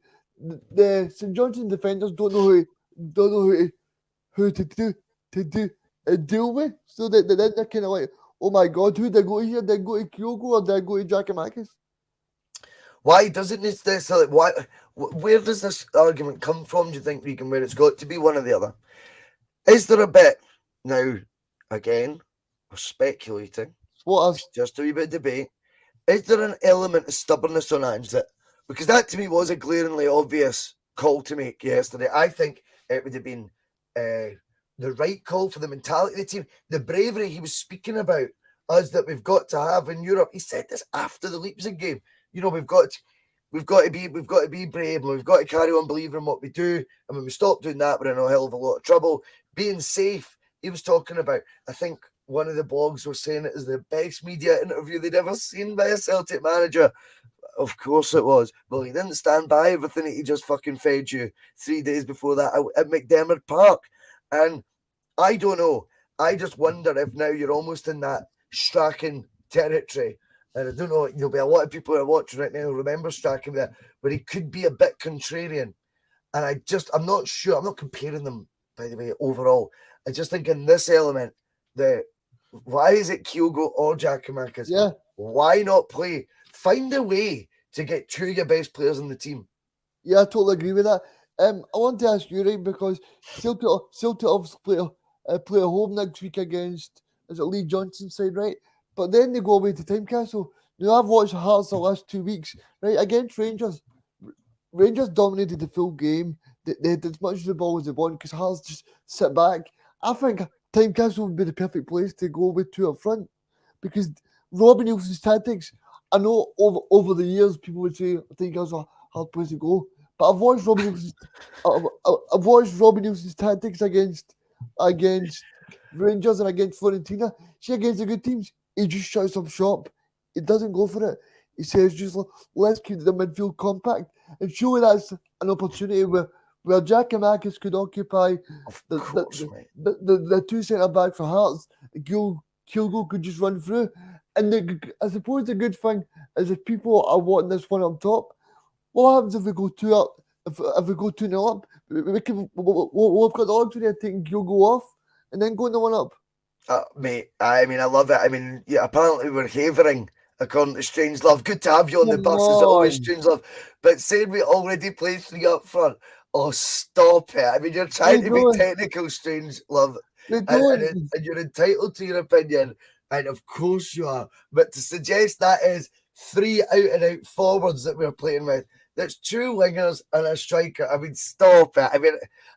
the St Johnstone defenders don't know who to deal with. So then they're kind of like, oh my God, who did I go here? Did I go to Kyogo or did I go to Giakoumakis? Why doesn't it necessarily? Where does this argument come from, do you think, Reegan, where it's got to be one or the other? Is there a bit, now, again, we're speculating, just a wee bit of debate, is there an element of stubbornness on Ange that, because that to me was a glaringly obvious call to make yesterday. I think it would have been the right call for the mentality of the team, the bravery he was speaking about us that we've got to have in Europe. He said this after the Leipzig game. You know, we've got to be brave, and we've got to carry on believing in what we do. And when we stop doing that, we're in a hell of a lot of trouble. Being safe, he was talking about. I think one of the blogs was saying it is the best media interview they'd ever seen by a Celtic manager. Of course it was. Well, he didn't stand by everything that he just fucking fed you 3 days before that at McDermott Park. And I don't know. I just wonder if now you're almost in that Strachan territory. And I don't know, there'll be a lot of people who are watching right now who remember Strachan there, where he could be a bit contrarian. And I'm not sure. I'm not comparing them, by the way, overall. I just think in this element, why is it Kyogo or Giakoumakis? Yeah. Why not play? Find a way to get two of your best players in the team. Yeah, I totally agree with that. I want to ask you, right, because Celtic obviously play a home next week against, is it Lee Johnson's side, right? But then they go away to Tynecastle. Now, I've watched Hearts the last 2 weeks, right, against Rangers. Rangers dominated the full game. They had as much of the ball as they want because Hearts just sit back. I think Tynecastle would be the perfect place to go with two up front because Robbie Nielsen's tactics, I know over the years people would say Tynecastle's a hard place to go, But I've watched Robbie Nilsson's, I've watched Robbie Nilsson's tactics against Rangers and against Fiorentina. See, against the good teams, he just shuts up shop. He doesn't go for it. He says, just let's keep the midfield compact. And surely that's an opportunity where Giakoumakis could occupy Of the course, mate. the two centre back for Hearts. Kyogo could just run through. And I suppose the good thing is if people are wanting this one up top, what happens if we go two up? If we go 2-0 up, we've got the opportunity of taking Kyogo off and then going the one up. Mate, I mean, I love it. I mean, yeah, apparently we're havering, according to Strange Love. Good to have you on the bus, as always, Strange Love. But saying we already play 3 up front, oh, stop it. I mean, you're trying to be technical, Strange Love, and you're entitled to your opinion, and of course you are. But to suggest that is 3 out-and-out forwards that we're playing with, that's 2 wingers and a striker. I mean, stop it. I mean,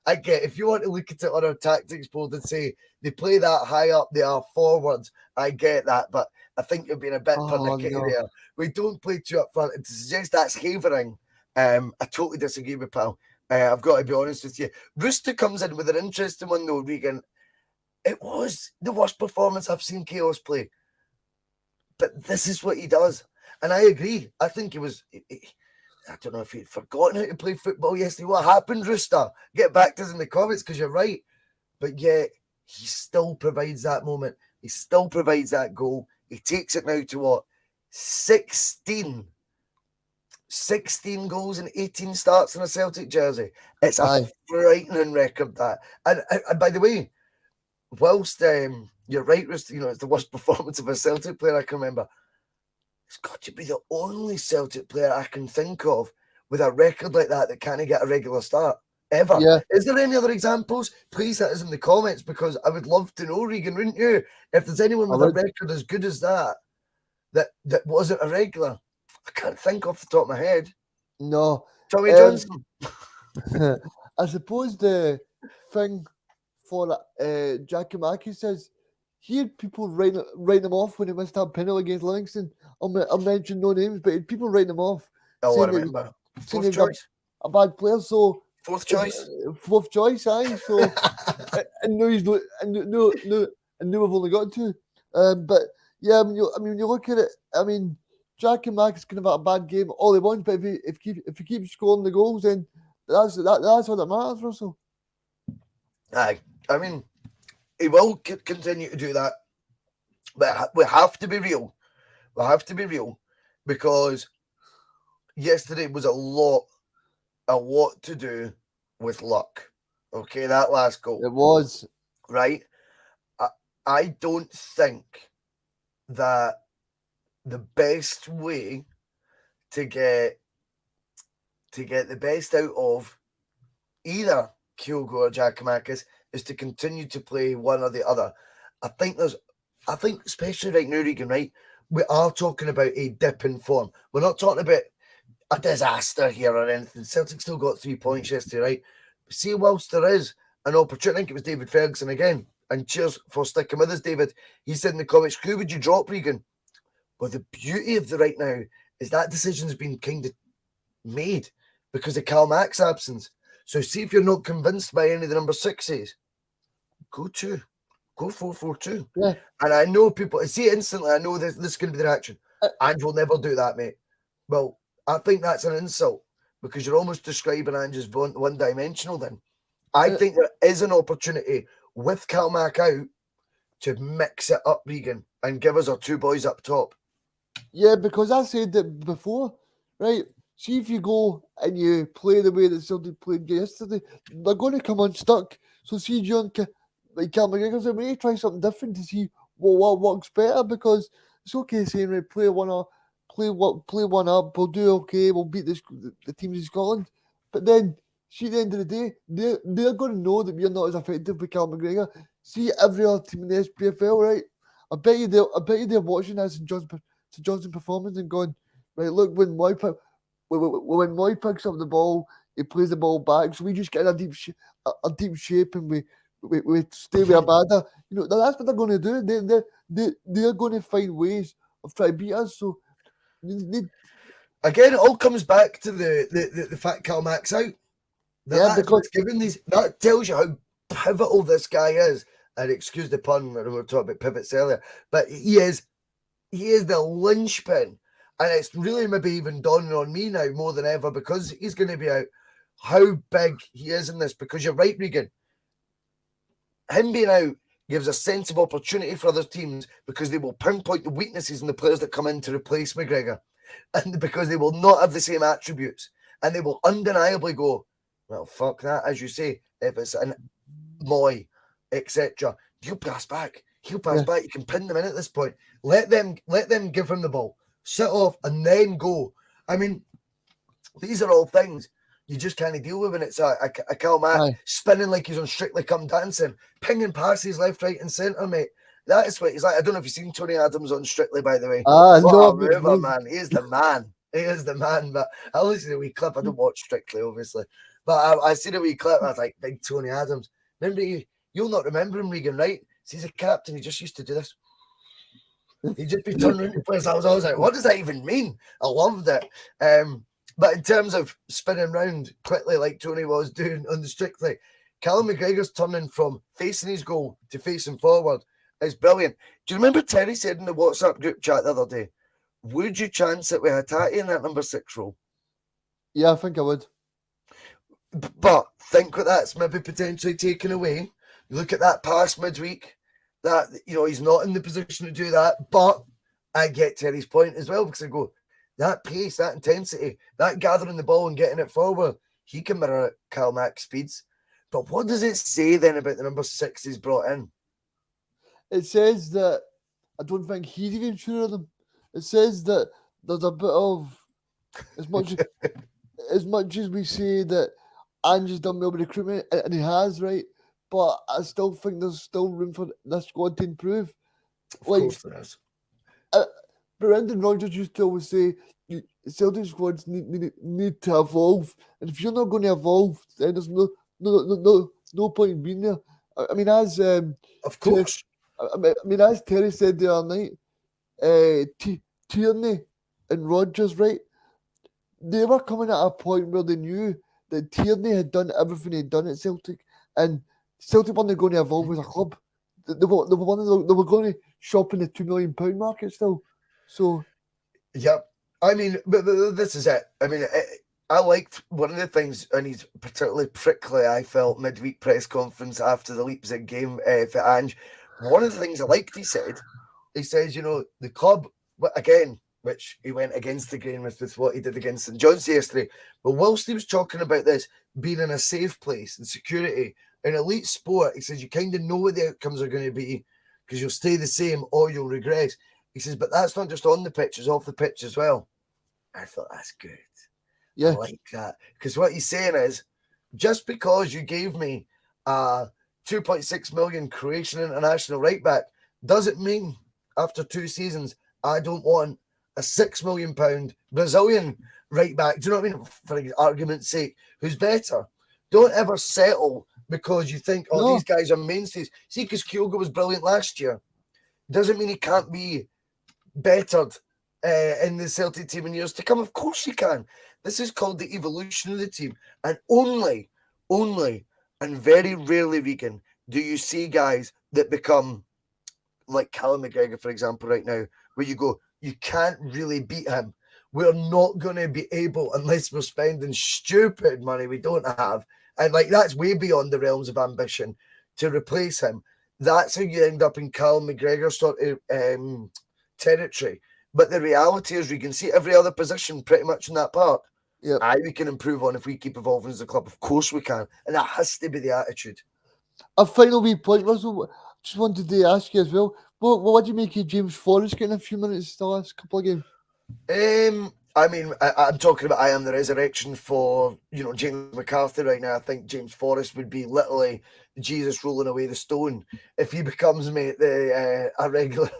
I get if you want to look at it on our tactics board and say they play that high up, they are forwards. I get that, but I think you're being a bit pernickety there. We don't play 2 up front, and to suggest that's havering, I totally disagree with pal. I've got to be honest with you. Rooster comes in with an interesting one though, Reegan. It was the worst performance I've seen Chaos play, but this is what he does, and I agree. I think he was. I don't know if he'd forgotten how to play football yesterday. What happened, Rooster? Get back to us in the comments because you're right. But yet, he still provides that moment. He still provides that goal. He takes it now to what? 16 goals and 18 starts in a Celtic jersey. It's a frightening record, that. And by the way, whilst you're right, Rooster, you know, it's the worst performance of a Celtic player I can remember. It's got to be the only Celtic player I can think of with a record like that can't get a regular start ever. Yeah. Is there any other examples? Please hit us in the comments because I would love to know, Reegan, wouldn't you? If there's anyone with a record as good as that wasn't a regular. I can't think off the top of my head. No. Tommy Johnson. I suppose the thing for Giakoumakis is he had people write him off when he missed that penalty against Livingston. I'll mention no names, but people writing him off. Oh, I remember. Fourth choice. A bad player, so fourth choice. Fourth choice, aye. So I know we've only got 2. But yeah, I mean, you look at it. I mean, Giakoumakis can have a bad game all he wants, but if he keeps scoring the goals, then that's all that matters, Russell. Aye, I mean, he will continue to do that, but we have to be real. We have to be real because yesterday was a lot to do with luck. Okay, that last goal. It was. Right? I don't think that the best way to get the best out of either Kyogo or Giakoumakis is to continue to play one or the other. I think especially right now, Reegan, right? We are talking about a dip in form. We're not talking about a disaster here or anything. Celtic still got 3 points yesterday, right? But see, whilst there is an opportunity, I think it was David Ferguson again, and cheers for sticking with us, David. He said in the comments, who would you drop, Reegan? Well, the beauty of the right now is that decision's been kind of made because of Cal Mack's absence. So see if you're not convinced by any of the number 6s, go 2. Go 4-4-2. Yeah. And I know people see instantly, I know this is going to be the reaction. Ange will never do that, mate. Well, I think that's an insult because you're almost describing Ange as one-dimensional then. I think there is an opportunity with Cal Mack out to mix it up, Reegan, and give us our 2 boys up top. Yeah, because I said that before, right? See if you go and you play the way that Celtic played yesterday, they're going to come unstuck. So see John, like Cal McGregor said, we need to try something different to see what works better because it's okay saying, right, play one up, we'll do okay, we'll beat the teams in Scotland. But then, see, at the end of the day, they're going to know that we're not as effective with Cal McGregor. See every other team in the SPFL, right? I bet you they're watching that St Johnstone performance and going, right, look, when Moy picks up the ball, he plays the ball back, so we just get in a deep shape and we stay with Abada. You know, that's what they're going to do. They're going to find ways of trying to beat us. So again, it all comes back to the fact Cal Mack's out. That's what's given these. That tells you how pivotal this guy is. And excuse the pun, we were talking about pivots earlier, but he is the linchpin. And it's really maybe even dawning on me now more than ever, because he's going to be out, how big he is in this. Because you're right, Reegan. Him being out gives a sense of opportunity for other teams, because they will pinpoint the weaknesses in the players that come in to replace McGregor. And because they will not have the same attributes. And they will undeniably go, well, fuck that, as you say, if it's an Moy, etc. He'll pass back. He'll pass back. You can pin them in at this point. Let them give him the ball. Sit off and then go. I mean, these are all things you just can't deal with when it's a Cal Mack spinning like he's on Strictly Come Dancing, pinging passes left, right, and centre, mate. That is what he's like. I don't know if you've seen Tony Adams on Strictly, by the way. No, Man. He is the man. He is the man. But I listened to a wee clip. I don't watch Strictly, obviously. But I seen a wee clip. I was like, big Tony Adams. Remember, you'll not remember him, Reegan, right? He's a captain. He just used to do this. He'd just be turning around to players. I was always like, what does that even mean? I loved it. But in terms of spinning round quickly like Tony was doing on the Strictly, Callum McGregor's turning from facing his goal to facing forward is brilliant. Do you remember Terry said in the WhatsApp group chat the other day, would you chance it with Hatate in that number 6 role? Yeah, I think I would. But think what that's maybe potentially taken away. You look at that pass midweek, that, you know, he's not in the position to do that. But I get Terry's point as well, because I go, that pace, that intensity, that gathering the ball and getting it forward, he can mirror at Cal Mack's speeds. But what does it say then about the number 6 he's brought in? It says that I don't think he's even sure of them. It says that there's a bit of, as much as we say that Ange's done well with recruitment, and he has, right? But I still think there's still room for this squad to improve. Of course there is. Brendan Rodgers used to always say, Celtic squads need to evolve. And if you're not going to evolve, then there's no point in being there. I mean, as of course. As Terry said the other night, Tierney and Rodgers, right? They were coming at a point where they knew that Tierney had done everything he'd done at Celtic, and Celtic weren't going to evolve as a club. They were going to shop in the £2 million market still. So, yeah, I mean, but this is it. I mean, I liked one of the things, and he's particularly prickly, I felt, midweek press conference after the Leipzig game for Ange. One of the things I liked, he says, you know, the club, again, which he went against the grain with what he did against St John's yesterday, but whilst he was talking about this being in a safe place and security, in elite sport, he says, you kind of know what the outcomes are going to be, because you'll stay the same or you'll regress. He says, but that's not just on the pitch, it's off the pitch as well. I thought, that's good. Yeah. I like that. Because what he's saying is, just because you gave me a 2.6 million Croatian international right back doesn't mean after 2 seasons I don't want a £6 million Brazilian right back. Do you know what I mean? For argument's sake, who's better? Don't ever settle because you think, these guys are mainstays. See, because Kyogo was brilliant last year. Doesn't mean he can't be bettered in the Celtic team in years to come. Of course he can. This is called the evolution of the team. And only, and very rarely, Reegan, do you see guys that become like Callum McGregor, for example, right now, where you go, you can't really beat him. We're not going to be able, unless we're spending stupid money we don't have. And like, that's way beyond the realms of ambition to replace him. That's how you end up in Callum McGregor sort of territory. But the reality is, we can see every other position pretty much in that park. Yep. We can improve on if we keep evolving as a club. Of course we can. And that has to be the attitude. A final wee point, Russell. Just wanted to ask you as well. What do you make of James Forrest getting a few minutes the last couple of games? I mean, I'm talking about I am the resurrection for, you know, James McCarthy right now. I think James Forrest would be literally Jesus rolling away the stone if he becomes, mate, a regular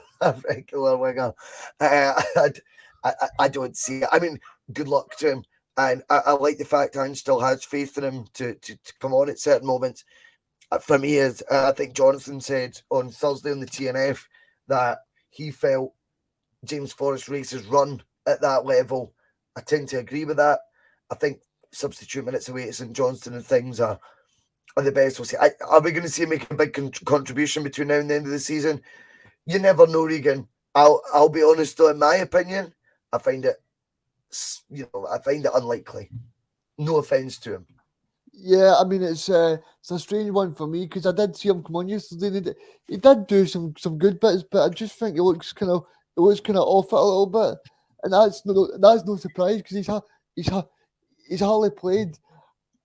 winger. I don't see it. I mean, good luck to him. And I like the fact Ange still has faith in him to come on at certain moments. For me, as I think Jonathan said on Thursday on the TNF, that he felt James Forrest Race's run at that level I tend to agree with that. I think substitute minutes away to St Johnstone and things are the best. We'll see. Are we going to see him make a big contribution between now and the end of the season? You never know, Reegan. I'll be honest though, in my opinion, I find it unlikely. No offence to him. Yeah, I mean it's a strange one for me because I did see him come on yesterday. And he did do some good bits, but I just think he looks kind of off it a little bit, and that's no surprise because he's hardly played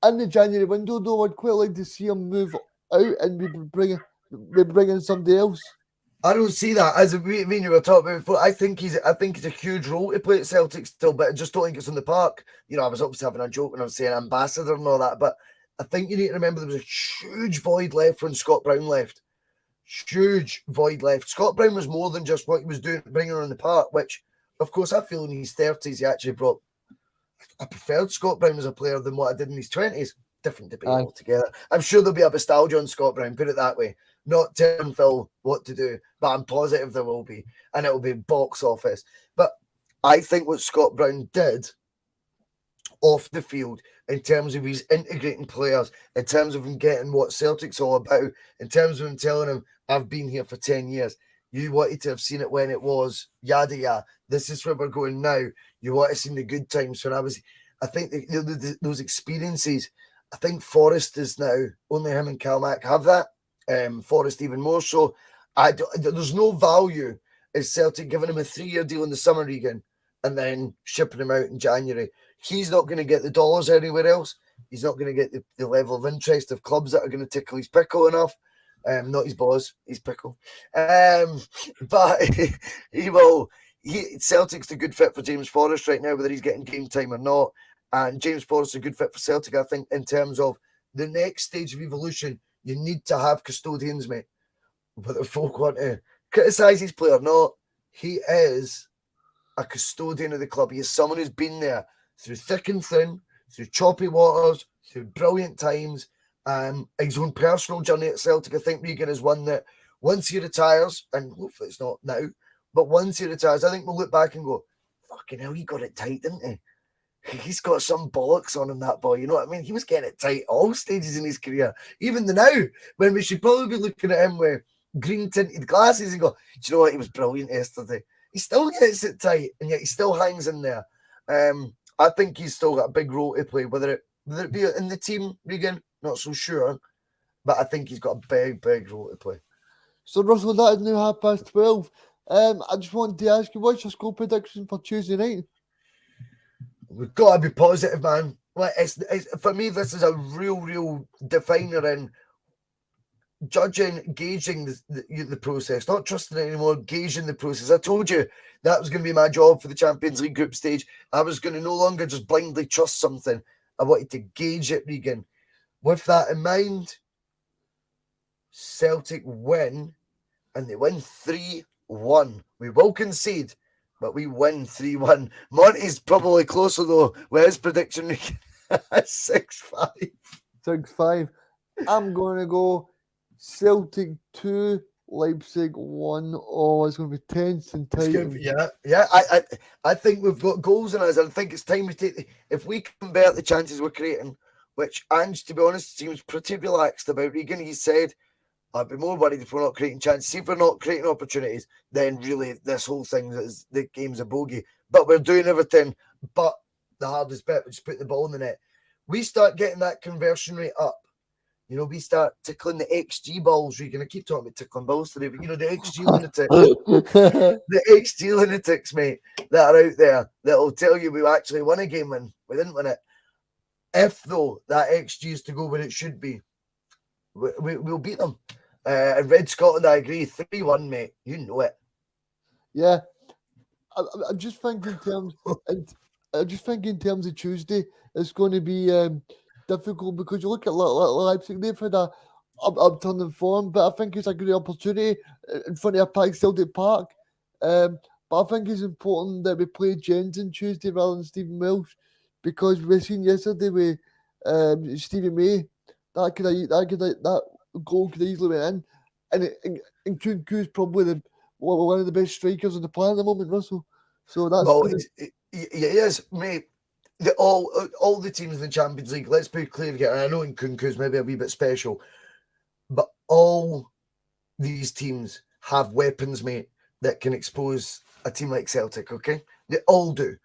in the January window. Though I'd quite like to see him move out and be bringing somebody else. I don't see that as you were talking about before. I think he's a huge role to play at Celtic still, but I just don't think it's on the park. You know, I was obviously having a joke when I was saying ambassador and all that, but I think you need to remember there was a huge void left when Scott Brown left. Huge void left. Scott Brown was more than just what he was doing, bringing her in the park, which, of course, I feel in his 30s he actually brought. I preferred Scott Brown as a player than what I did in his 20s. Different debate altogether. I'm sure there'll be a nostalgia on Scott Brown, put it that way. Not telling Phil what to do, but I'm positive there will be, and it will be box office. But I think what Scott Brown did off the field, in terms of his integrating players, in terms of him getting what Celtic's all about, in terms of him telling him, I've been here for 10 years. You wanted to have seen it when it was, yada, yada. This is where we're going now. You want to see the good times when I was. I think those experiences, I think Forrest is now, only him and Calmac have that. Forrest even more so. There's no value in Celtic giving him a 3-year deal in the summer, Reegan, and then shipping him out in January. He's not going to get the dollars anywhere else. He's not going to get the level of interest of clubs that are going to tickle his pickle enough. Not his balls, his pickle. But he will. Celtic's a good fit for James Forrest right now, whether he's getting game time or not. And James Forrest is a good fit for Celtic, I think, in terms of the next stage of evolution. You need to have custodians, mate. Whether folk want to criticise his play or not, he is a custodian of the club. He is someone who's been there through thick and thin, through choppy waters, through brilliant times. His own personal journey at Celtic, I think Reegan is one that once he retires, and hopefully it's not now, but once he retires, I think we'll look back and go, fucking hell, he got it tight, didn't he? He's got some bollocks on him, that boy. You know what I mean? He was getting it tight all stages in his career. Even now, when we should probably be looking at him with green-tinted glasses and go, do you know what? He was brilliant yesterday. He still gets it tight, and yet he still hangs in there. I think he's still got a big role to play, whether it be in the team, Reegan, not so sure. But I think he's got a big, big role to play. So, Russell, that is now 12:30. I just wanted to ask you, what's your score prediction for Tuesday night? We've got to be positive, man. Like it's for me, this is a real definer in judging, gauging the process, not trusting it anymore, gauging the process. I told you that was going to be my job for the Champions League group stage. I was going to no longer just blindly trust something. I wanted to gauge it, Reegan. With that in mind, Celtic win, and they win 3-1. We will concede, but we win 3-1. Monty's probably closer, though, with his prediction. 6-5. 6-5. I'm going to go Celtic 2, Leipzig 1. Oh, it's going to be tense and tight. Yeah. I think we've got goals in us. I think it's time we take. If we convert the chances we're creating, which Ange, to be honest, seems pretty relaxed about. Reegan, he said, I'd be more worried if we're not creating chances. See, if we're not creating opportunities, then really this whole thing is the game's a bogey. But we're doing everything. But the hardest bit, we just put the ball in the net. We start getting that conversion rate up. You know, we start tickling the XG balls. Reegan, I keep talking about tickling balls today, but you know, the XG lunatics, the XG lunatics, mate, that are out there that will tell you we actually won a game when we didn't win it. If though that XG is to go where it should be, we'll beat them. And Red Scotland, I agree, 3-1, mate. You know it. Yeah, I'm just thinking in terms of Tuesday, it's going to be difficult because you look at Leipzig, they've had a upturn in form, but I think it's a good opportunity in front of a packed Celtic Park. But I think it's important that we play Jens on Tuesday rather than Stephen Welsh, because we've seen yesterday with Stevie May that goal could easily went in, and Kunku's probably one of the best strikers on the planet at the moment, Russell. So that's Yes, mate. All the teams in the Champions League, let's be clear again, and I know Nkunku's maybe a wee bit special, but all these teams have weapons, mate, that can expose a team like Celtic, okay? They all do.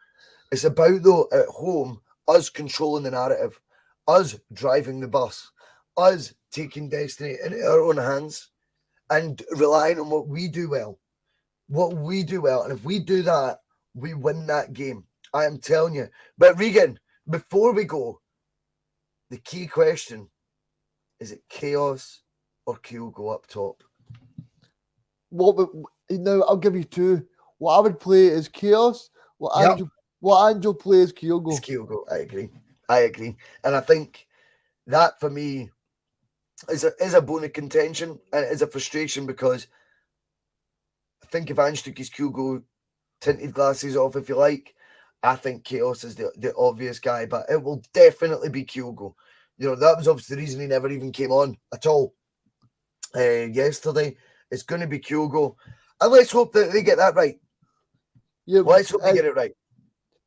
It's about, though, at home, us controlling the narrative, us driving the bus, us taking destiny into our own hands and relying on what we do well. What we do well. And if we do that, we win that game. I am telling you. But Reegan, before we go, the key question, is it chaos or Kyogo up top? Now, I'll give you two. What I would play is chaos. What Angel plays is Kyogo. It's Kyogo. I agree. And I think that, for me, is a bone of contention, and it is a frustration, because I think if Ange took his Kyogo tinted glasses off, if you like, I think chaos is the obvious guy, but it will definitely be Kyogo. You know, that was obviously the reason he never even came on at all yesterday. It's going to be Kyogo. And let's hope that they get that right. Yeah, let's hope they get it right.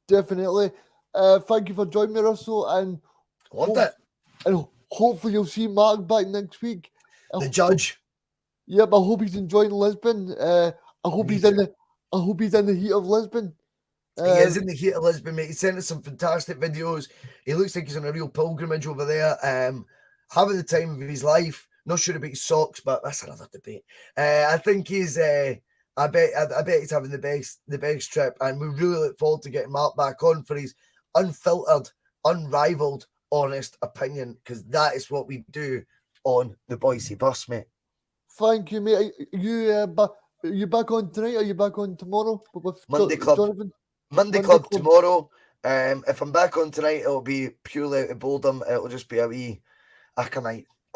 Definitely. Thank you for joining me, Russell. And Loved it. And hopefully you'll see Mark back next week. The judge. Yep, I hope he's enjoying Lisbon. I hope he's in the heat of Lisbon. He is in the heat of Lisbon, mate. He sent us some fantastic videos. He looks like he's on a real pilgrimage over there. Having the time of his life. Not sure about his socks, but that's another debate. I think he's. I bet he's having the best trip, and we really look forward to getting Mark back on for his unfiltered, unrivaled, honest opinion, because that is what we do on the Boise Bus, mate. Thank you, mate. Are you back on tonight? Or are you back on tomorrow? Monday Club. Jonathan? Monday Club tomorrow. If I'm back on tonight, it'll be purely out of boredom. It'll just be a wee. I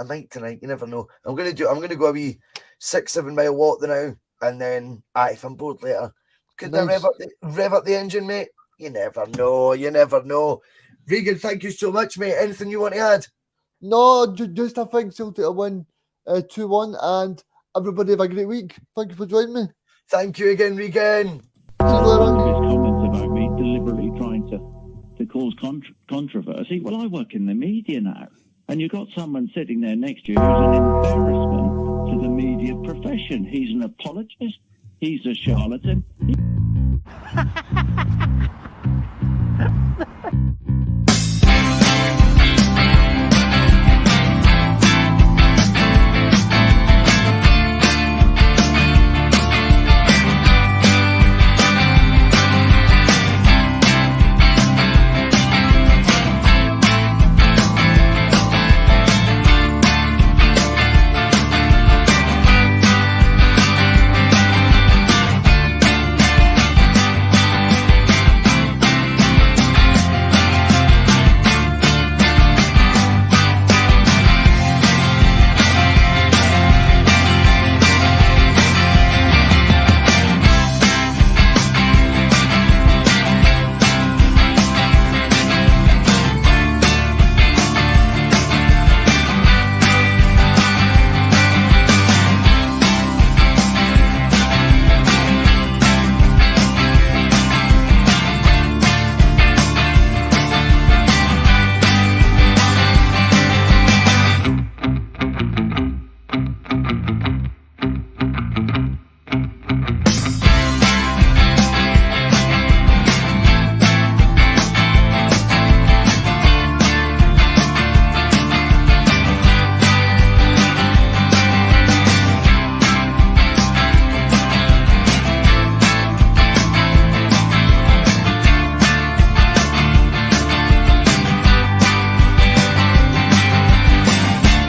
might tonight. You never know. I'm gonna go a wee 6-7 mile walk now, and then if I'm bored later, could I rev up the engine, mate? You never know. Reegan, thank you so much, mate. Anything you want to add? No, just I think Celtic will win 2-1, and everybody have a great week. Thank you for joining me. Thank you again, Reegan. See you later. Comments about me deliberately trying to cause controversy. Well, I work in the media now, and you've got someone sitting there next to you who's an embarrassment to the media profession. He's an apologist. He's a charlatan.